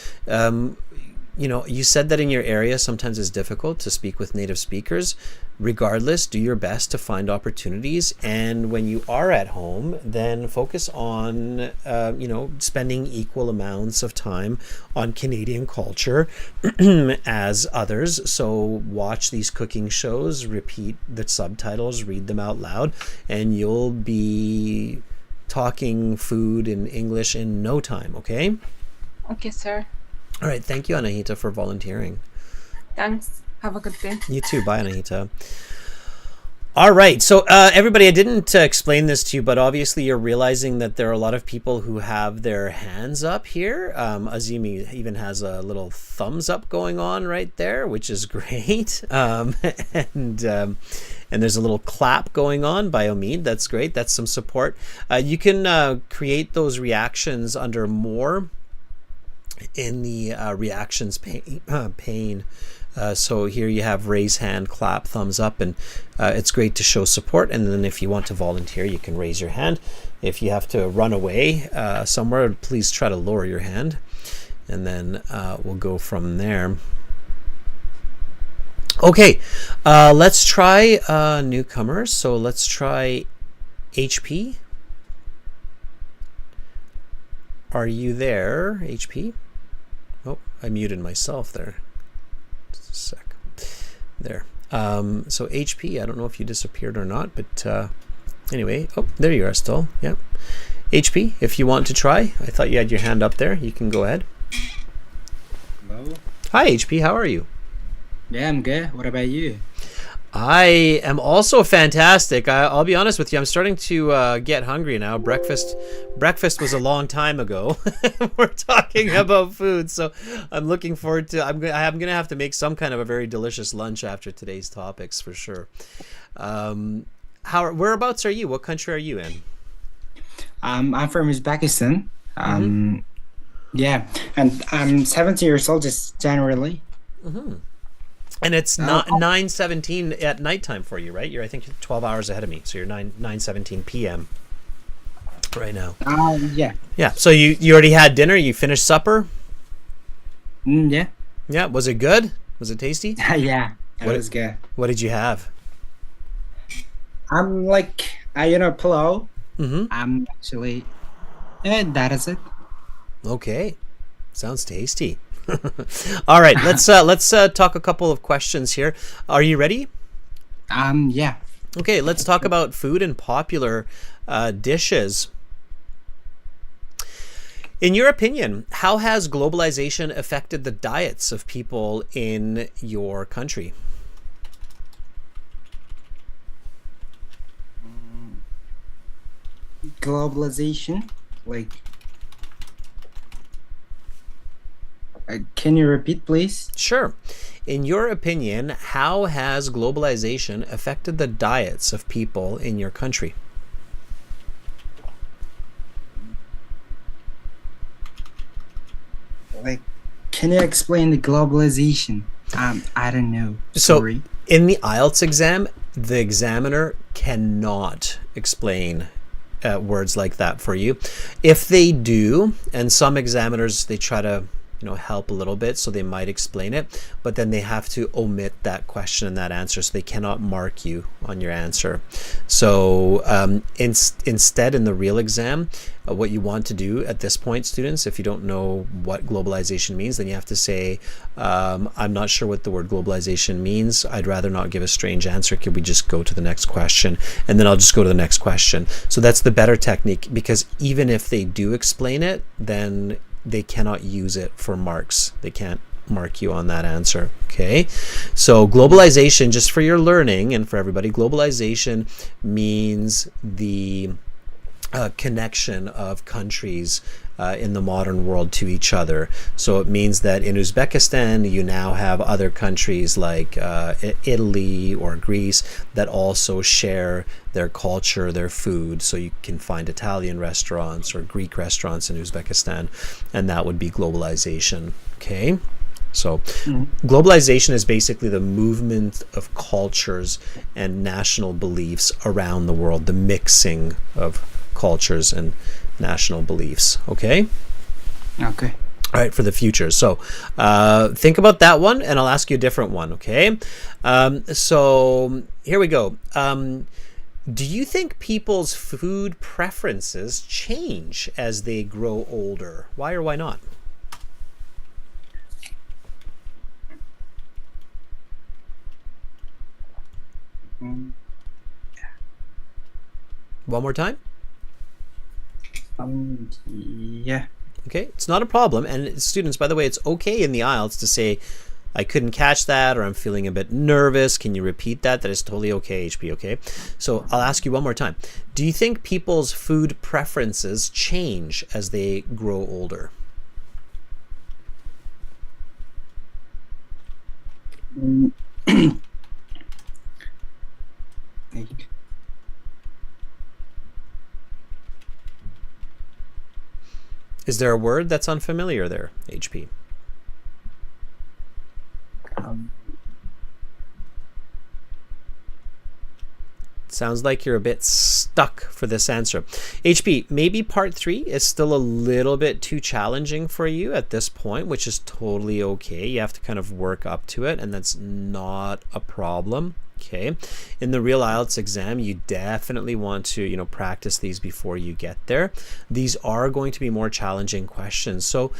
you said that in your area sometimes it's difficult to speak with native speakers. Regardless, do your best to find opportunities, and when you are at home, then focus on spending equal amounts of time on Canadian culture as others. So watch these cooking shows, repeat the subtitles, read them out loud, and you'll be talking food in English in no time. Okay. Okay, sir. All right. Thank you, Anahita, for volunteering. Thanks. Have a good day. You too. Bye, Anahita. All right. So, everybody, I didn't explain this to you, but obviously you're realizing that there are a lot of people who have their hands up here. Azimi even has a little thumbs up going on right there, which is great. And there's a little clap going on by Omid. That's great. That's some support. You can create those reactions under more in the reactions pane. So here you have raise hand, clap, thumbs up, and it's great to show support. And then if you want to volunteer, you can raise your hand. If you have to run away somewhere, please try to lower your hand, and then we'll go from there. Okay, let's try newcomers. So let's try HP. Are you there, HP? Oh, I muted myself there. Just a sec. There. So HP, I don't know if you disappeared or not, but anyway. Oh, there you are still. Yeah. HP, if you want to try. I thought you had your hand up there. You can go ahead. Hello. Hi, HP. How are you? Yeah, I'm good. What about you? I am also fantastic. I'll be honest with you. I'm starting to get hungry now. Breakfast was a long time ago. We're talking about food, so I'm looking forward to. I'm gonna have to make some kind of a very delicious lunch after today's topics for sure. Whereabouts are you? What country are you in? I'm from Uzbekistan. Yeah, and I'm 17 years old. Just January. Mm-hmm. And it's not 9:17 at nighttime for you, right? I think you're 12 hours ahead of me, so you're 9:17 p.m. right now. Yeah. Yeah. So you already had dinner. You finished supper. Yeah. Yeah. Was it good? Was it tasty? Yeah. It was good. What did you have? I'm like pulao. Mm-hmm. I'm actually. Yeah, that is it. Okay. Sounds tasty. All right, let's talk a couple of questions here. Are you ready? Yeah. Okay, let's talk about food and popular dishes. In your opinion, how has globalization affected the diets of people in your country? Globalization, like. Can you repeat, please? Sure. In your opinion, how has globalization affected the diets of people in your country? Like, can you explain the globalization? I don't know. Sorry. So, in the IELTS exam, the examiner cannot explain words like that for you. If they do, and some examiners, they try to help a little bit, so they might explain it, but then they have to omit that question and that answer, so they cannot mark you on your answer. So instead, in the real exam, what you want to do at this point, students, if you don't know what globalization means, then you have to say, I'm not sure what the word globalization means. I'd rather not give a strange answer. Could we just go to the next question? And then I'll just go to the next question. So that's the better technique, because even if they do explain it, then they cannot use it for marks. They can't mark you on that answer. Okay, so globalization, just for your learning and for everybody, globalization means the connection of countries in the modern world to each other. So it means that in Uzbekistan, you now have other countries like Italy or Greece that also share their culture, their food. So you can find Italian restaurants or Greek restaurants in Uzbekistan, and that would be globalization. Okay. So globalization is basically the movement of cultures and national beliefs around the world, the mixing of cultures and national beliefs. Okay? Okay. All right, for the future. So think about that one, and I'll ask you a different one, okay? So here we go. Do you think people's food preferences change as they grow older? Why or why not? One more time? Yeah. Okay, it's not a problem. And students, by the way, it's okay in the IELTS to say, I couldn't catch that, or I'm feeling a bit nervous. Can you repeat that? That is totally okay, HP, okay? So I'll ask you one more time. Do you think people's food preferences change as they grow older? Is there a word that's unfamiliar there, HP? Sounds like you're a bit stuck for this answer. HP, maybe part 3 is still a little bit too challenging for you at this point, which is totally okay. You have to kind of work up to it, and that's not a problem. Okay, in the real IELTS exam, you definitely want to, practice these before you get there. These are going to be more challenging questions. So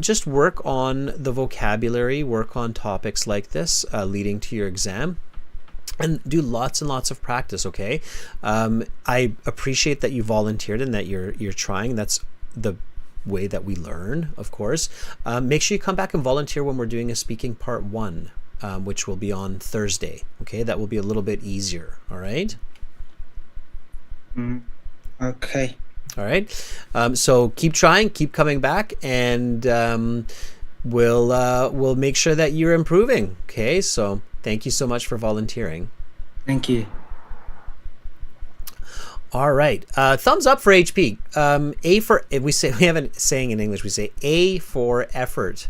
just work on the vocabulary, work on topics like this leading to your exam. And do lots and lots of practice, okay? I appreciate that you volunteered and that you're trying. That's the way that we learn, of course. Make sure you come back and volunteer when we're doing a speaking part 1. Which will be on Thursday. Okay, that will be a little bit easier. All right. Okay. All right. So keep trying, keep coming back, and we'll make sure that you're improving. Okay. So thank you so much for volunteering. Thank you. All right. Thumbs up for HP. A for we have a saying in English. We say A for effort.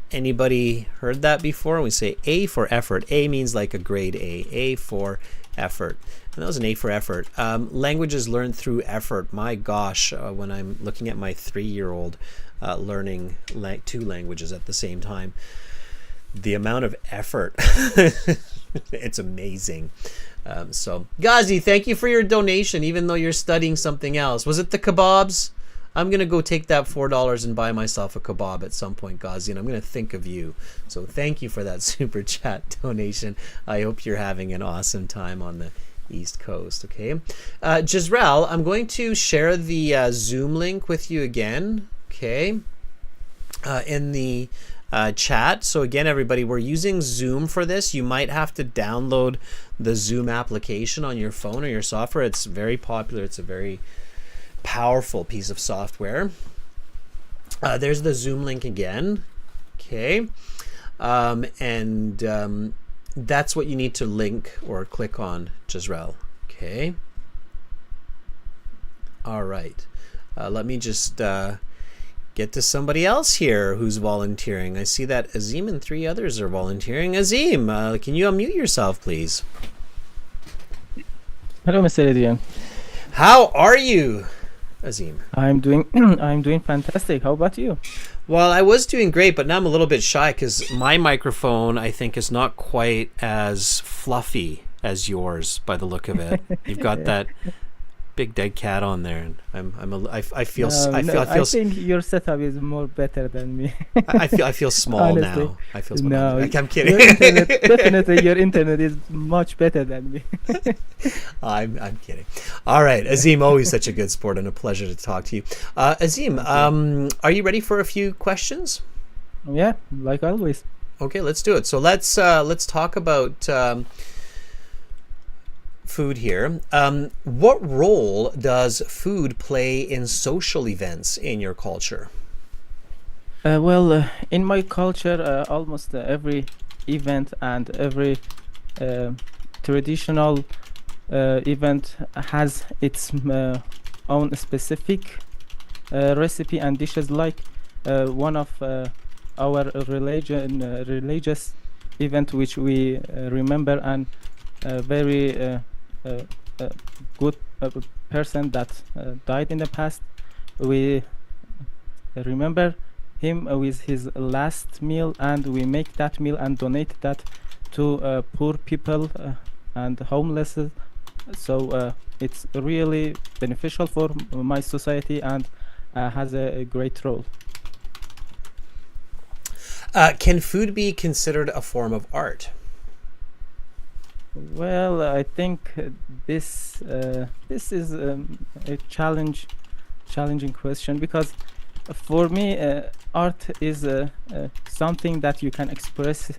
Anybody heard that before? We say A for effort. A means like a grade A. A for effort. And that was an A for effort. Languages learned through effort. My gosh, when I'm looking at my 3-year-old learning 2 languages at the same time, the amount of effort, it's amazing. So, Ghazi, thank you for your donation, even though you're studying something else. Was it the kebabs? I'm going to go take that $4 and buy myself a kebab at some point, Ghazi, and I'm going to think of you. So thank you for that super chat donation. I hope you're having an awesome time on the East Coast, okay? Jezreel, I'm going to share the Zoom link with you again, okay, in the chat. So again, everybody, we're using Zoom for this. You might have to download the Zoom application on your phone or your software. It's very popular. It's a very powerful piece of software. There's the Zoom link again. Okay. And that's what you need to link or click on, Jezreel. Okay. All right. Let me just get to somebody else here who's volunteering. I see that Azim and 3 others are volunteering. Azim, can you unmute yourself, please? Hello, Mr. Adrian. How are you, Azim? I'm doing fantastic. How about you? Well, I was doing great, but now I'm a little bit shy because my microphone, I think, is not quite as fluffy as yours by the look of it. You've got that big dead cat on there, and I think your setup is more better than me. I feel small Honestly. now. I feel small. No, Like, I'm kidding. Definitely your internet is much better than me. I'm kidding. All right, Azim, always such a good sport and a pleasure to talk to you. Azim, are you ready for a few questions? Yeah, like always. Okay, let's do it. So let's talk about food here. What role does food play in social events in your culture? In my culture, almost every event and every traditional event has its own specific recipe and dishes. Like one of our religious event which we remember, and very good person that died in the past, we remember him with his last meal, and we make that meal and donate that to poor people and homeless. So it's really beneficial for my society and has a great role. Can food be considered a form of art? Well, I think this is a challenging question, because for me, art is something that you can express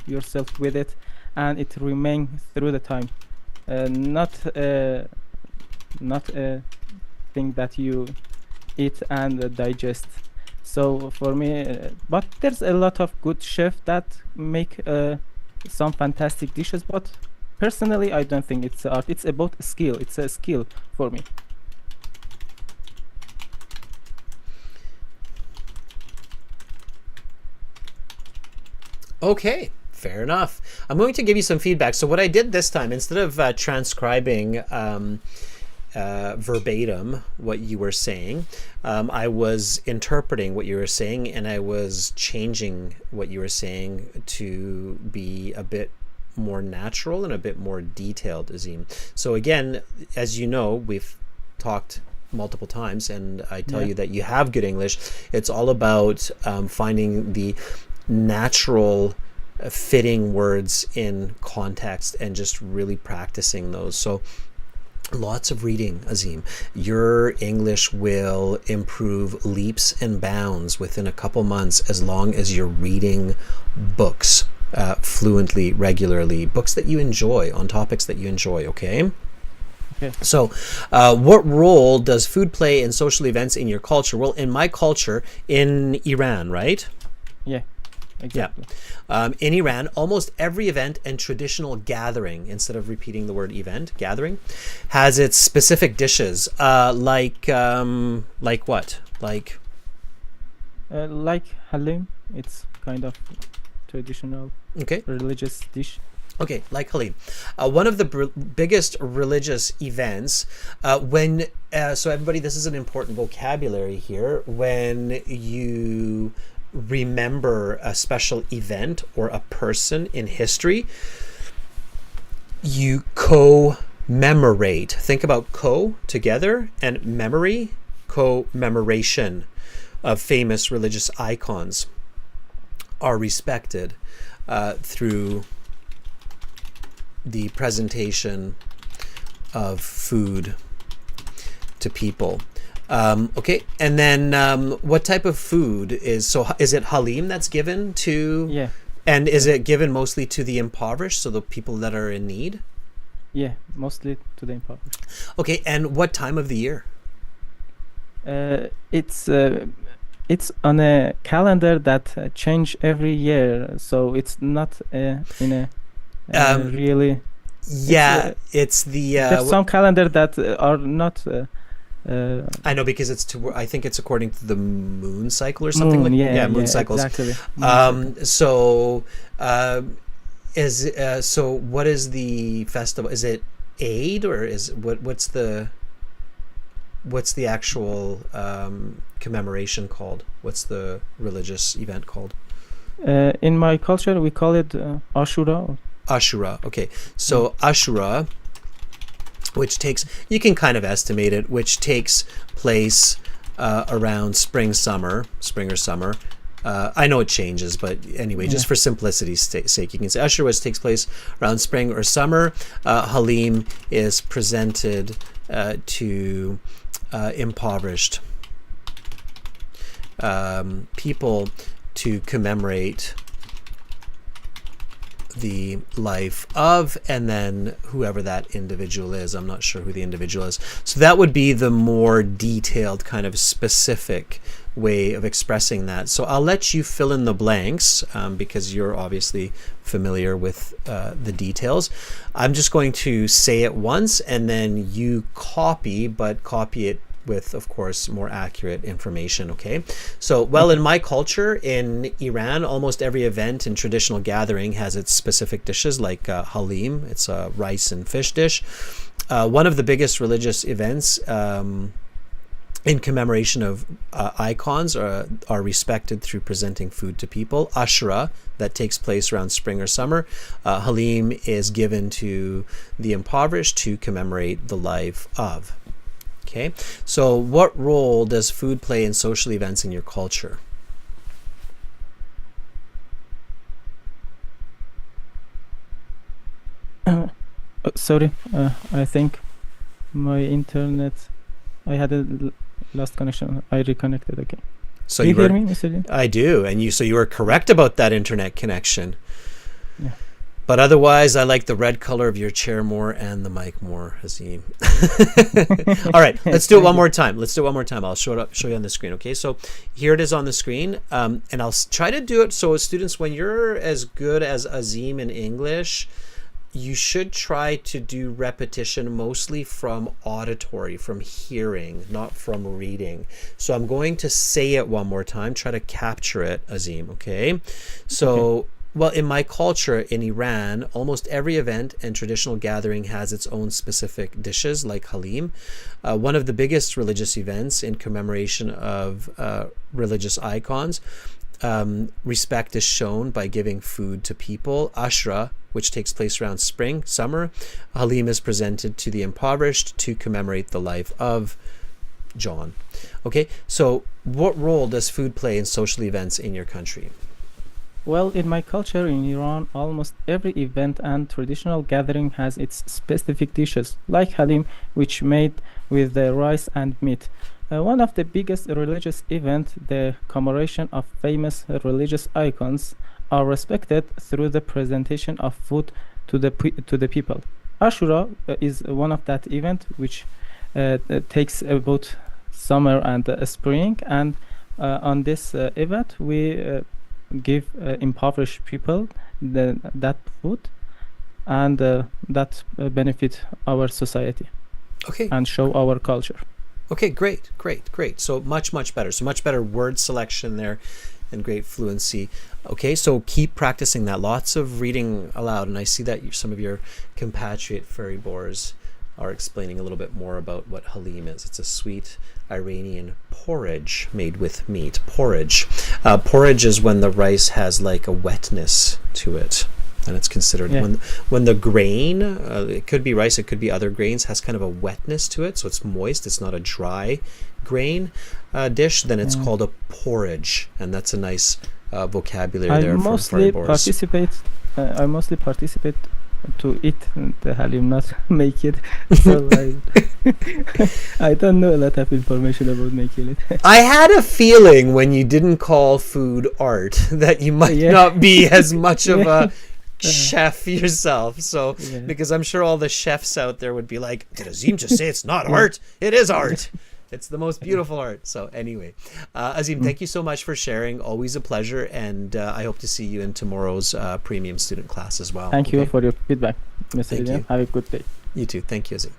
yourself with it, and it remains through the time. Not a thing that you eat and digest. So for me, but there's a lot of good chefs that make some fantastic dishes, but personally I don't think it's art. It's about skill. It's a skill for me. Okay, fair enough. I'm going to give you some feedback. So what I did this time, instead of transcribing verbatim what you were saying, I was interpreting what you were saying, and I was changing what you were saying to be a bit more natural and a bit more detailed, Azim. So again, as you know, we've talked multiple times, and I tell you that you have good English. It's all about finding the natural fitting words in context and just really practicing those. So lots of reading, Azim. Your English will improve leaps and bounds within a couple months as long as you're reading books fluently, regularly, books that you enjoy on topics that you enjoy, okay? Okay. So what role does food play in social events in your culture? Well, in my culture, in Iran, right? Yeah, exactly. Yeah. In Iran, almost every event and traditional gathering, instead of repeating the word event, gathering, has its specific dishes. Like what? Like Halim, it's kind of traditional religious dish. Okay, like Halim. One of the biggest religious events, so everybody, this is an important vocabulary here. When you remember a special event or a person in history, you commemorate. Think about together, and memory, commemoration of famous religious icons are respected through the presentation of food to people. Okay, and then what type of food is it halim that's given to? Yeah. And is it given mostly to the impoverished, so the people that are in need? Yeah, mostly to the impoverished. Okay, and what time of the year? It's on a calendar that change every year, so it's not in a really. Yeah, it's the. There's some calendar that are not. I know, because I think it's according to the moon cycle or something moon cycles. Exactly. So what is the festival? Is it Eid, or what's the actual commemoration called? What's the religious event called? In my culture, we call it Ashura. Ashura. Okay, so Ashura, which takes, you can kind of estimate it, which takes place around spring or summer. I know it changes, but anyway, just for simplicity's sake, you can say Ashura takes place around spring or summer. Halim is presented to impoverished people to commemorate the life of, and then whoever that individual is. I'm not sure who the individual is. So that would be the more detailed, kind of specific way of expressing that. So I'll let you fill in the blanks because you're obviously familiar with the details. I'm just going to say it once, and then you copy it with, of course, more accurate information, okay? So, well, in my culture, in Iran, almost every event and traditional gathering has its specific dishes, like halim. It's a rice and fish dish. One of the biggest religious events in commemoration of icons are respected through presenting food to people. Ashura, that takes place around spring or summer. Halim is given to the impoverished to commemorate the life of. Okay, so what role does food play in social events in your culture? Sorry, I think my internet, I had a lost connection. I reconnected again. So Do you you hear were, me, Mr. Jin? I do, and so you were correct about that internet connection. Yeah. But otherwise, I like the red color of your chair more and the mic more, Hazim. All right, let's do it one more time. I'll show you on the screen. Okay, so here it is on the screen, and I'll try to do it so students, when you're as good as Azim in English, you should try to do repetition mostly from auditory, from hearing, not from reading. So I'm going to say it one more time, try to capture it, Azim, okay? So, well, in my culture in Iran, almost every event and traditional gathering has its own specific dishes, like halim. One of the biggest religious events in commemoration of religious icons, respect is shown by giving food to people. Ashra, which takes place around spring, summer. Halim is presented to the impoverished to commemorate the life of John. Okay, so what role does food play in social events in your country? Well, in my culture in Iran, almost every event and traditional gathering has its specific dishes, like halim, which made with the rice and meat. One of the biggest religious events, the commemoration of famous religious icons, are respected through the presentation of food to the people. Ashura is one of that event, which takes about summer and spring, and on this event we give impoverished people that food, and that benefit our society. Okay. And show our culture. Okay, great. So much better. So much better word selection there and great fluency. Okay, so keep practicing that. Lots of reading aloud. And I see that some of your compatriot fairy boars are explaining a little bit more about what halim is. It's a sweet Iranian porridge made with meat. Porridge. Porridge is when the rice has like a wetness to it. And it's considered when the grain, it could be rice, it could be other grains, has kind of a wetness to it, so it's moist, it's not a dry grain dish, then it's called a porridge, and that's a nice vocabulary there from fairy boars. I mostly participate to eat the halim, not make it. So I don't know a lot of information about making it. I had a feeling when you didn't call food art that you might not be as much of a chef yourself, so because I'm sure all the chefs out there would be like, did Azim just say it's not art? It is art. It's the most beautiful art. So anyway, Azim, thank you so much for sharing. Always a pleasure, and I hope to see you in tomorrow's premium student class as well. Thank you for your feedback, Mr. William. Have a good day. You too. Thank you, Azim.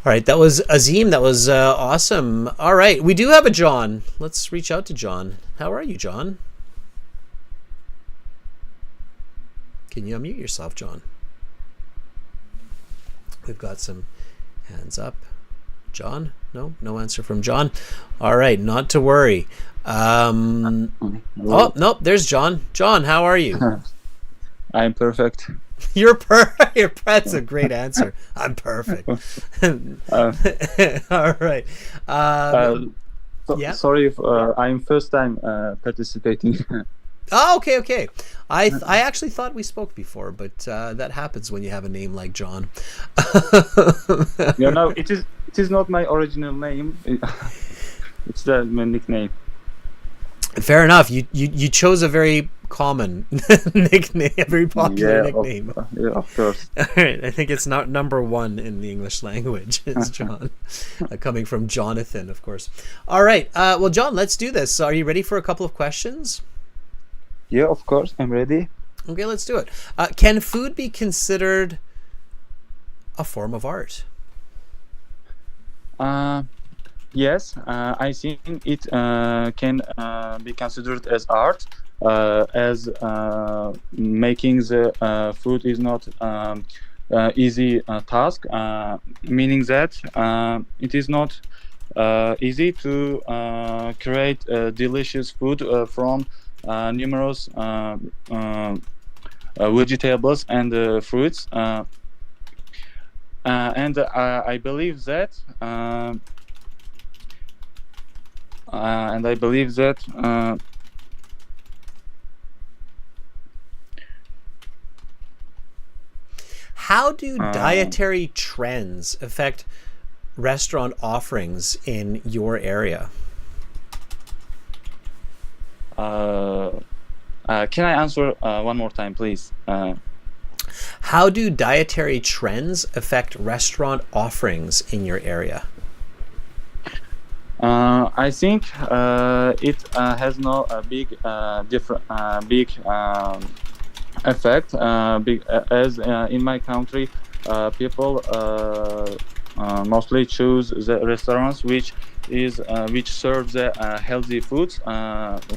All right, that was Azim. That was awesome. All right, we do have a John. Let's reach out to John. How are you, John? Can you unmute yourself, John? We've got some hands up. John? No answer from John. All right, not to worry. Oh, nope, there's John. John, how are you? I'm perfect. You're perfect. That's a great answer. I'm perfect. All right. Sorry if I'm first time participating. Oh, okay. I actually thought we spoke before, but that happens when you have a name like John. It is not my original name. It's my nickname. Fair enough. You chose a very common nickname, a very popular nickname. Of course. All right. I think it's not number one in the English language. It's John, coming from Jonathan, of course. All right. Well, John, let's do this. So are you ready for a couple of questions? Yeah, of course, I'm ready. Okay, let's do it. Can food be considered a form of art? Yes, I think it can be considered as art, as making the food is not easy task, meaning that it is not easy to create delicious food from numerous vegetables and fruits. And I believe that. And I believe that. How do dietary trends affect restaurant offerings in your area? Can I answer one more time, please? How do dietary trends affect restaurant offerings in your area? I think it has no big effect. As in my country, people mostly choose the restaurants which serve the healthy foods.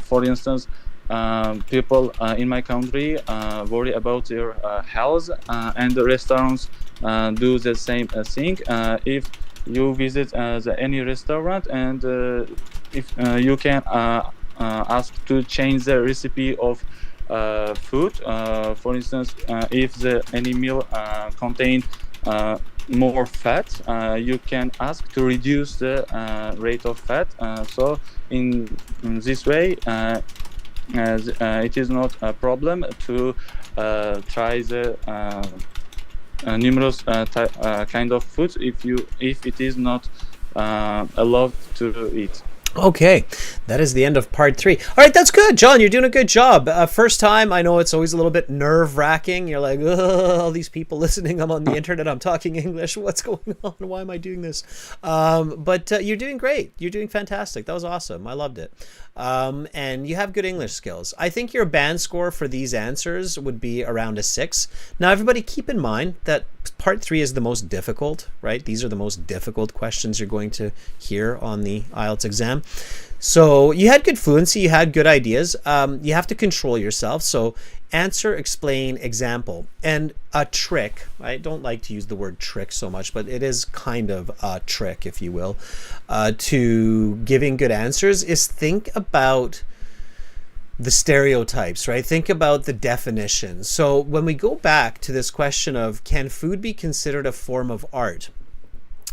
For instance, people in my country worry about their health, and the restaurants do the same thing. If you visit any restaurant, and if you can ask to change the recipe of food, for instance, if any meal contain more fat, you can ask to reduce the rate of fat. So in this way, it is not a problem to try the numerous kind of foods if it is not allowed to eat. Okay, that is the end of part 3. All right, that's good, John. You're doing a good job. First time, I know it's always a little bit nerve-wracking. You're like, all these people listening. I'm on the internet. I'm talking English. What's going on? Why am I doing this? But you're doing great. You're doing fantastic. That was awesome. I loved it. And you have good English skills. I think your band score for these answers would be around a 6. Now, everybody keep in mind that part 3 is the most difficult, right? These are the most difficult questions you're going to hear on the IELTS exam. So you had good fluency, you had good ideas. You have to control yourself. So answer, explain, example. And a trick, I don't like to use the word trick so much, but it is kind of a trick, if you will, to giving good answers is think about the stereotypes, right? Think about the definitions. So when we go back to this question of can food be considered a form of art?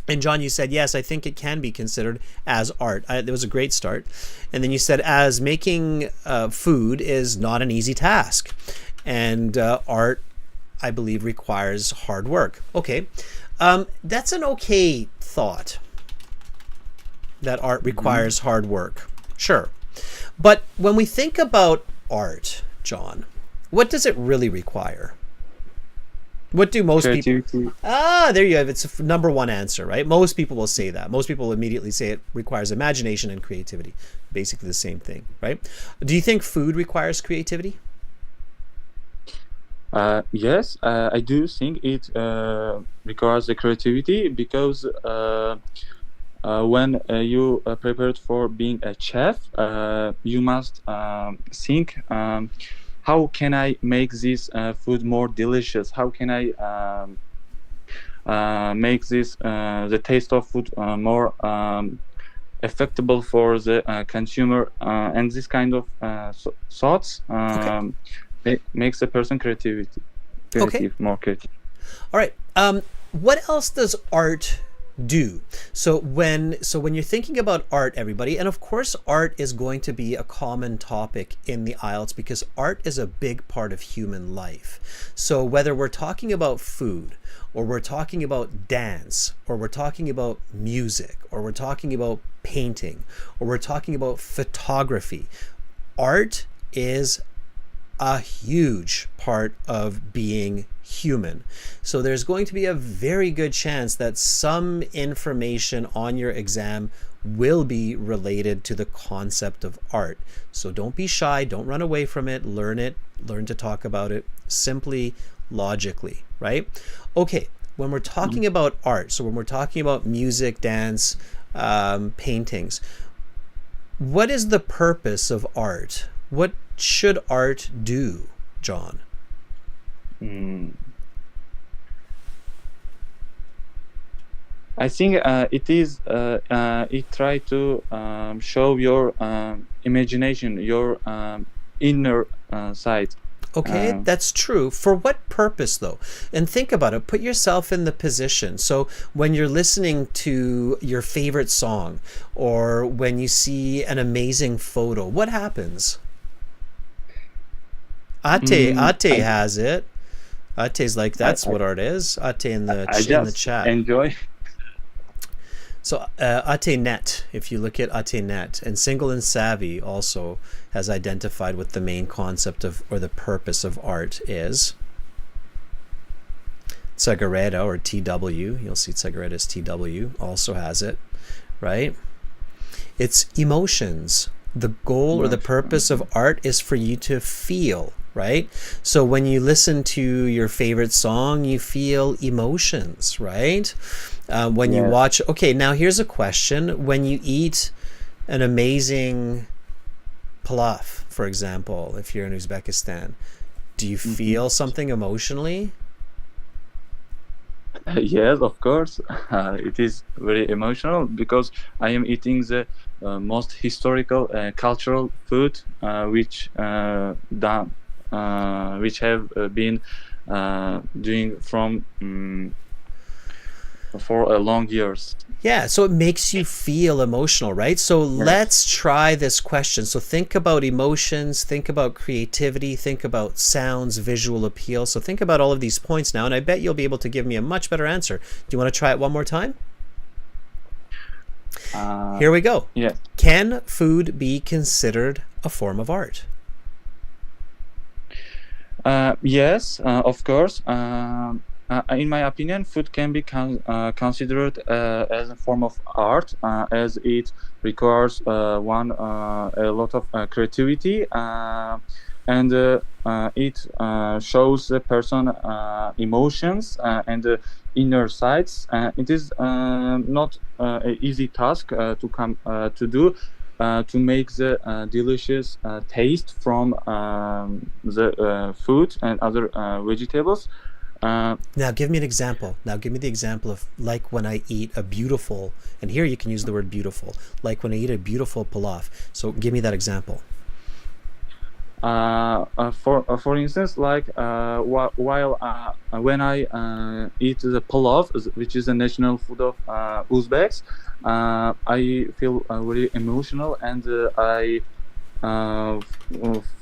And John, you said, yes, I think it can be considered as art. It was a great start. And then you said, as making food is not an easy task. And art, I believe, requires hard work. Okay, that's an okay thought, that art requires hard work. Sure. But when we think about art, John, what does it really require? What do most people... there you have it. It's a number 1 answer, right? Most people will say that. Most people immediately say it requires imagination and creativity. Basically the same thing, right? Do you think food requires creativity? Yes, I do think it requires the creativity, because when you are prepared for being a chef, you must think, how can I make this food more delicious? How can I make this the taste of food more acceptable for the consumer? And this kind of thoughts makes a person creative, more creative. All right. What else does art do? So when you're thinking about art, everybody, and of course art is going to be a common topic in the IELTS because art is a big part of human life. So whether we're talking about food, or we're talking about dance, or we're talking about music, or we're talking about painting, or we're talking about photography, art is a huge part of being human. So there's going to be a very good chance that some information on your exam will be related to the concept of art. So don't be shy, don't run away from it, learn to talk about it simply, logically, right? Okay, when we're talking about art, so when we're talking about music, dance, paintings, what is the purpose of art? What should art do, John? I think it try to show your imagination, your inner side. Okay, that's true. For what purpose, though? And think about it. Put yourself in the position. So when you're listening to your favorite song, or when you see an amazing photo, what happens? Ate has it. Ate's like, that's what art is. Ate in the chat. Enjoy. So AteNet, if you look at AteNet, and Single and Savvy also has identified what the main concept of, or the purpose of art is. Tsegareta, or TW, you'll see Tsegareta's TW, also has it, right? It's emotions. The goal or the purpose of art is for you to feel, right? So when you listen to your favorite song, you feel emotions, right? When you watch, okay, now here's a question. When you eat an amazing pilaf, for example, if you're in Uzbekistan, do you feel something emotionally? Yes, of course. It is very emotional because I am eating the most historical cultural food which have been doing from for long years. Yeah, so it makes you feel emotional, right? So let's try this question. So think about emotions, think about creativity, think about sounds, visual appeal. So think about all of these points now, and I bet you'll be able to give me a much better answer. Do you want to try it one more time? Here we go. Yeah. Can food be considered a form of art? Yes, of course. In my opinion, food can be considered as a form of art, as it requires a lot of creativity, and it shows the person emotions and inner sides. It is not an easy task to do. To make the delicious taste from the food and other vegetables. Now give me an example. Now give me the example of like when I eat a beautiful, and here you can use the word beautiful, like when I eat a beautiful pilaf. So give me that example. For instance, like while when I eat the pilaf, which is the national food of Uzbeks, I feel very emotional, and I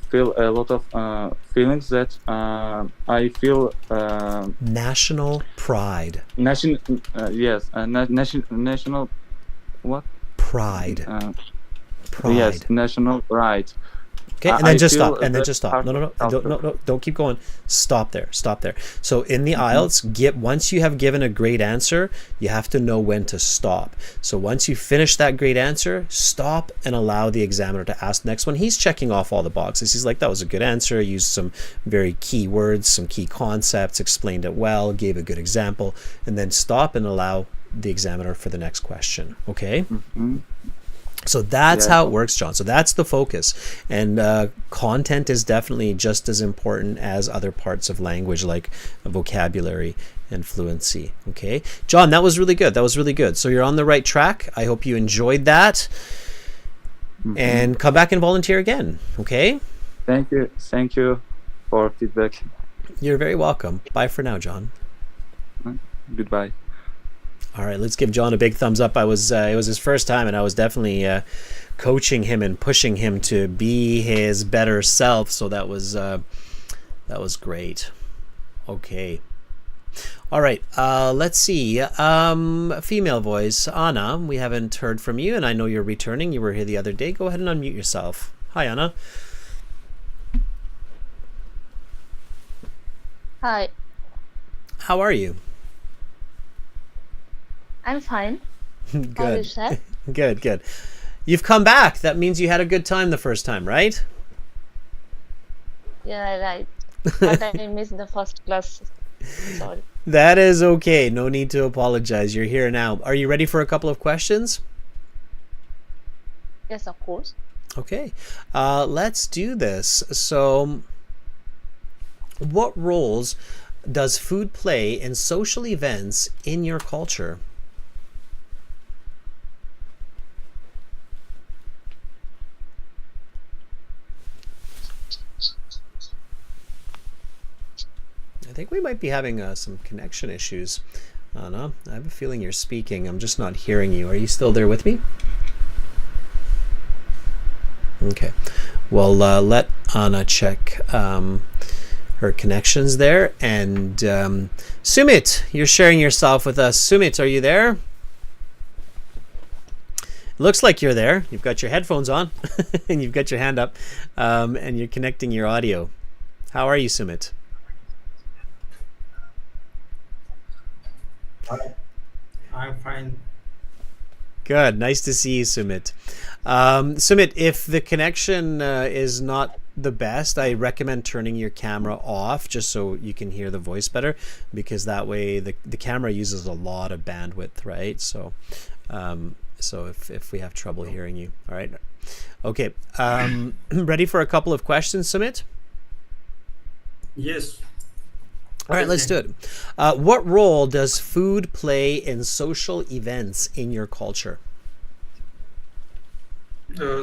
feel a lot of feelings that I feel national pride. National what? Pride. Pride. Yes, national pride. Okay, and then just stop. And then just stop. No, don't keep going. Stop there. Stop there. So in the IELTS, once you have given a great answer, you have to know when to stop. So once you finish that great answer, stop and allow the examiner to ask the next one. He's checking off all the boxes. He's like, that was a good answer. Used some very key words, some key concepts, explained it well, gave a good example, and then stop and allow the examiner for the next question. Okay? So that's how it works, John. So that's the focus. And content is definitely just as important as other parts of language, like vocabulary and fluency. Okay, John, that was really good. That was really good. So you're on the right track. I hope you enjoyed that. And come back and volunteer again. Okay? Thank you. Thank you for feedback. You're very welcome. Bye for now, John. Goodbye. All right, let's give John a big thumbs up. It was his first time, and I was definitely coaching him and pushing him to be his better self. So that was great. Okay. All right. Let's see. Female voice, Anna. We haven't heard from you, and I know you're returning. You were here the other day. Go ahead and unmute yourself. Hi, Anna. Hi. How are you? I'm fine. Good. Good. You've come back. That means you had a good time the first time, right? Yeah, right. But I missed the first class. Sorry. That is okay. No need to apologize. You're here now. Are you ready for a couple of questions? Yes, of course. Okay. Let's do this. So, what roles does food play in social events in your culture? I think we might be having some connection issues. Anna, I have a feeling you're speaking. I'm just not hearing you. Are you still there with me? Okay. Well, let Anna check her connections there. And Sumit, you're sharing yourself with us. Sumit, are you there? Looks like you're there. You've got your headphones on and you've got your hand up and you're connecting your audio. How are you, Sumit? I'm fine. Good. Nice to see you, Sumit. Sumit, if the connection is not the best, I recommend turning your camera off just so you can hear the voice better, because that way the camera uses a lot of bandwidth, right? So if we have trouble hearing you, all right. Okay. Ready for a couple of questions, Sumit? Yes. All right, let's do it. What role does food play in social events in your culture?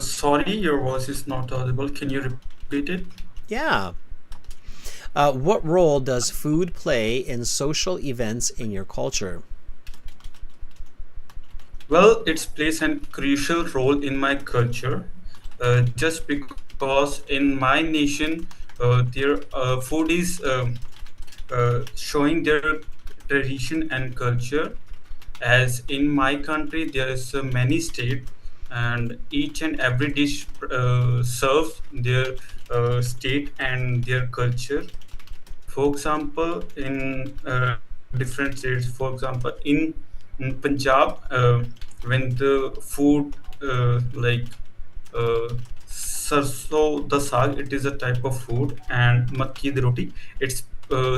Sorry, your voice is not audible. Can you repeat it? Yeah. What role does food play in social events in your culture? Well, it plays a crucial role in my culture, just because in my nation, their food is showing their tradition and culture. As in my country, there is many states, and each and every dish serves their state and their culture. For example, in different states, for example, in Punjab, when the food like sarso da saag, it is a type of food, and makki di roti, it's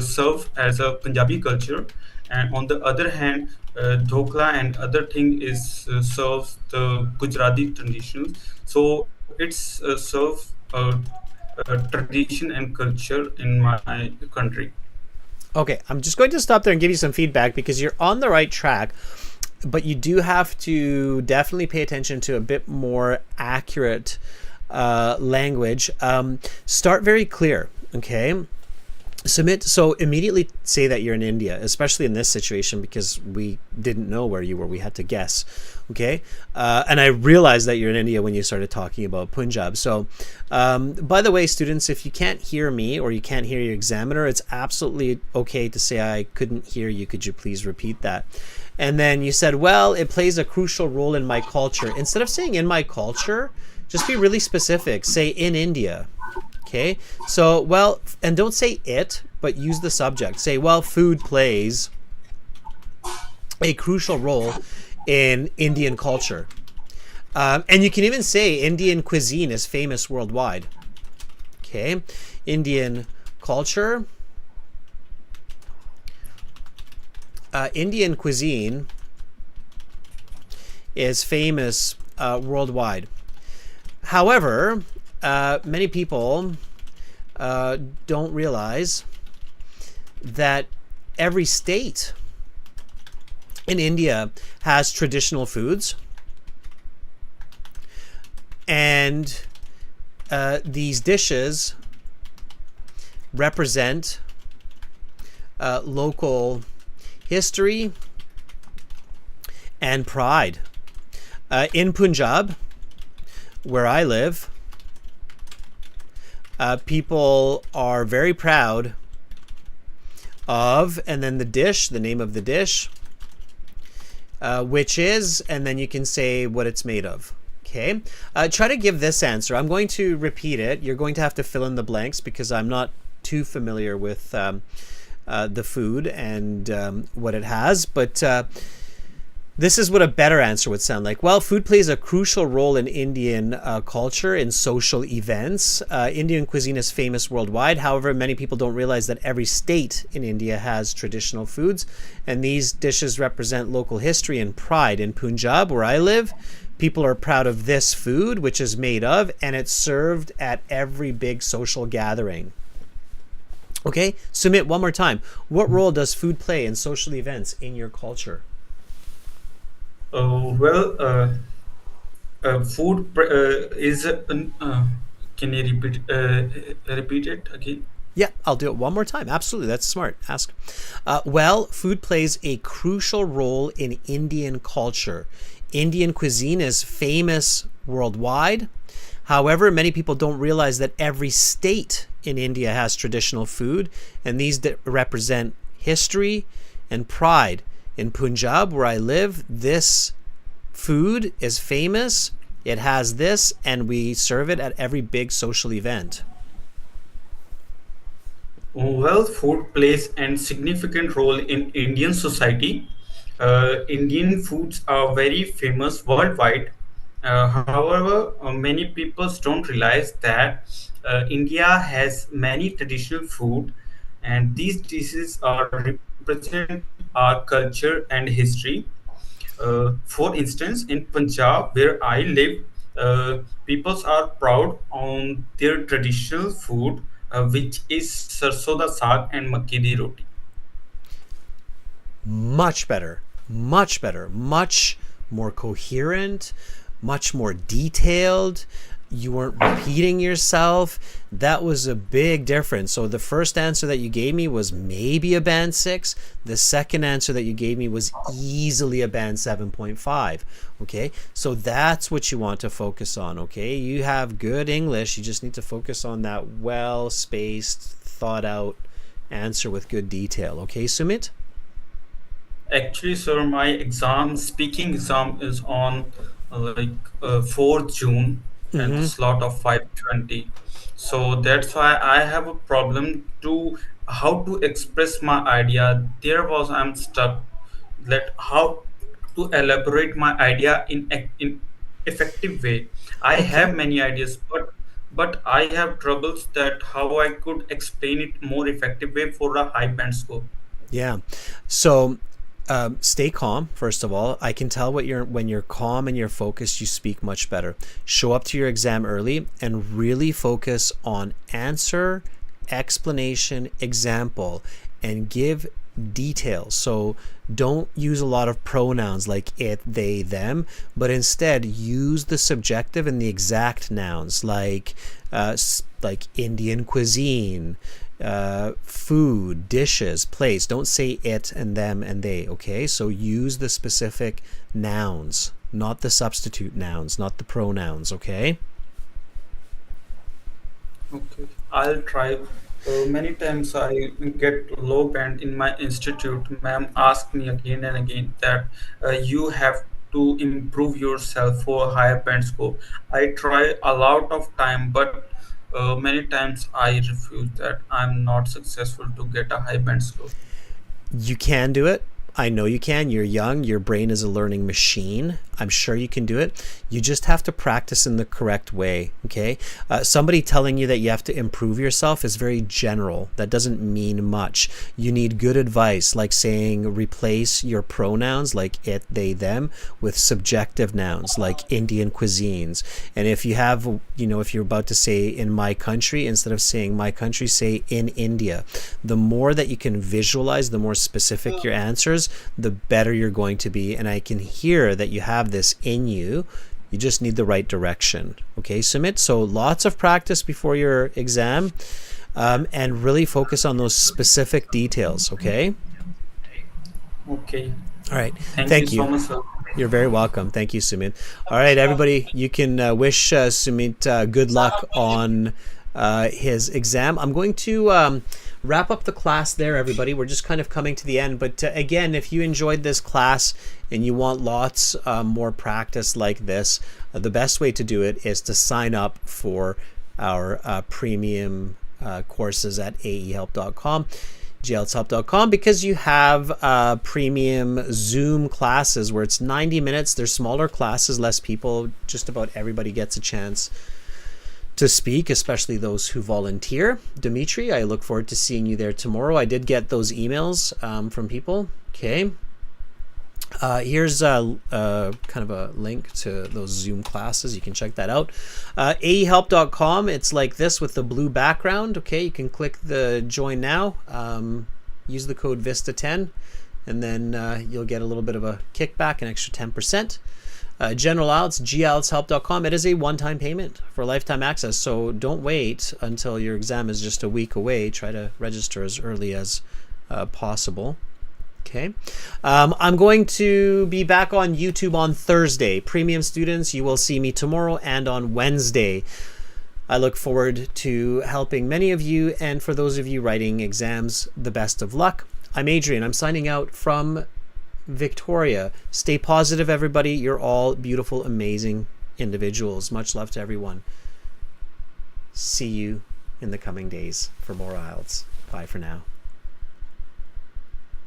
served as a Punjabi culture. And on the other hand, dhokla and other thing is serves the Gujarati traditions. So it's serves tradition and culture in my country. Okay, I'm just going to stop there and give you some feedback because you're on the right track, but you do have to definitely pay attention to a bit more accurate language. Start very clear, okay? Submit. So immediately say that you're in India, especially in this situation because we didn't know where you were. We had to guess. Okay. And I realized that you're in India when you started talking about Punjab. So, by the way, students, if you can't hear me or you can't hear your examiner, it's absolutely okay to say, I couldn't hear you. Could you please repeat that? And then you said, well, it plays a crucial role in my culture. Instead of saying in my culture, just be really specific. Say in India. Okay, so, well, and don't say it, but use the subject. Say, well, food plays a crucial role in Indian culture. And you can even say Indian cuisine is famous worldwide. Okay, Indian culture. Indian cuisine is famous worldwide. However, many people don't realize that every state in India has traditional foods, and these dishes represent local history and pride. In Punjab, where I live, people are very proud of, and then the dish, the name of the dish, which is, and then you can say what it's made of. Okay, try to give this answer. I'm going to repeat it. You're going to have to fill in the blanks because I'm not too familiar with the food and what it has, but this is what a better answer would sound like. Well, food plays a crucial role in Indian culture, in social events. Indian cuisine is famous worldwide. However, many people don't realize that every state in India has traditional foods, and these dishes represent local history and pride. In Punjab, where I live, people are proud of this food, which is made of, and it's served at every big social gathering. Okay, submit one more time. What role does food play in social events in your culture? Food is. Can you repeat it again? Yeah, I'll do it one more time. Absolutely, that's smart. Ask. Well, food plays a crucial role in Indian culture. Indian cuisine is famous worldwide. However, many people don't realize that every state in India has traditional food, and these represent history and pride. In Punjab, where I live, this food is famous. It has this, and we serve it at every big social event. Well, food plays a significant role in Indian society. Indian foods are very famous worldwide. However, many people don't realize that India has many traditional food, and these dishes are represent our culture and history. For instance, in Punjab, where I live, peoples are proud on their traditional food, which is sarson da saag and makki di roti. Much better, much better, much more coherent, much more detailed. You weren't repeating yourself. That was a big difference. So the first answer that you gave me was maybe a band 6. The second answer that you gave me was easily a band 7.5. Okay, so that's what you want to focus on. Okay, you have good English. You just need to focus on that well-spaced, thought-out answer with good detail. Okay, Sumit? Actually, sir, my speaking exam is on 4th June and the slot of 5:20. So that's why I have a problem to how to express my idea. I'm stuck. That how to elaborate my idea in effective way. I have Okay. many ideas, but I have troubles that how I could explain it more effective way for a high band score. Yeah. So stay calm, first of all. I can tell when you're calm and you're focused, you speak much better. Show up to your exam early and really focus on answer, explanation, example, and give details. So don't use a lot of pronouns like it, they, them, but instead use the subjective and the exact nouns like Indian cuisine, food, dishes, place. Don't say it and them and they. Okay, so use the specific nouns, not the substitute nouns, not the pronouns. Okay. Okay, I'll try. Many times I get low band in my institute. Ma'am asked me again and again that you have to improve yourself for a higher band score. I try a lot of time, but many times I refuse that. I'm not successful to get a high band score. You can do it. I know you can. You're young. Your brain is a learning machine. I'm sure you can do it. You just have to practice in the correct way. Okay. Somebody telling you that you have to improve yourself is very general. That doesn't mean much. You need good advice, like saying replace your pronouns like it, they, them with subjective nouns like Indian cuisines. And if you have, if you're about to say in my country, instead of saying my country, say in India. The more that you can visualize, the more specific your answers, the better you're going to be. And I can hear that you have this in you. You just need the right direction. Okay, Sumit? So lots of practice before your exam, and really focus on those specific details. Okay? Okay. All right. Thank you so much, sir. You're very welcome. Thank you, Sumit. All right, everybody, you can wish Sumit good luck on his exam. I'm going to wrap up the class there, everybody. We're just kind of coming to the end. But again, if you enjoyed this class and you want lots more practice like this, the best way to do it is to sign up for our premium courses at aehelp.com. glshelp.com, because you have premium Zoom classes where it's 90 minutes. They're smaller classes, less people. Just about everybody gets a chance to speak, especially those who volunteer. Dimitri, I look forward to seeing you there tomorrow. I did get those emails from people. Okay. Here's kind of a link to those Zoom classes. You can check that out. aehelp.com. It's like this with the blue background. Okay, you can click the join now. Use the code VISTA10, and then you'll get a little bit of a kickback, an extra 10%. General IELTS, gieltshelp.com. It is a one-time payment for lifetime access, so don't wait until your exam is just a week away. Try to register as early as possible. Okay. I'm going to be back on YouTube on Thursday. Premium students, you will see me tomorrow and on Wednesday. I look forward to helping many of you, and for those of you writing exams, the best of luck. I'm Adrian. I'm signing out from Victoria. Stay positive, everybody. You're all beautiful, amazing individuals. Much love to everyone. See you in the coming days for more IELTS. Bye for now.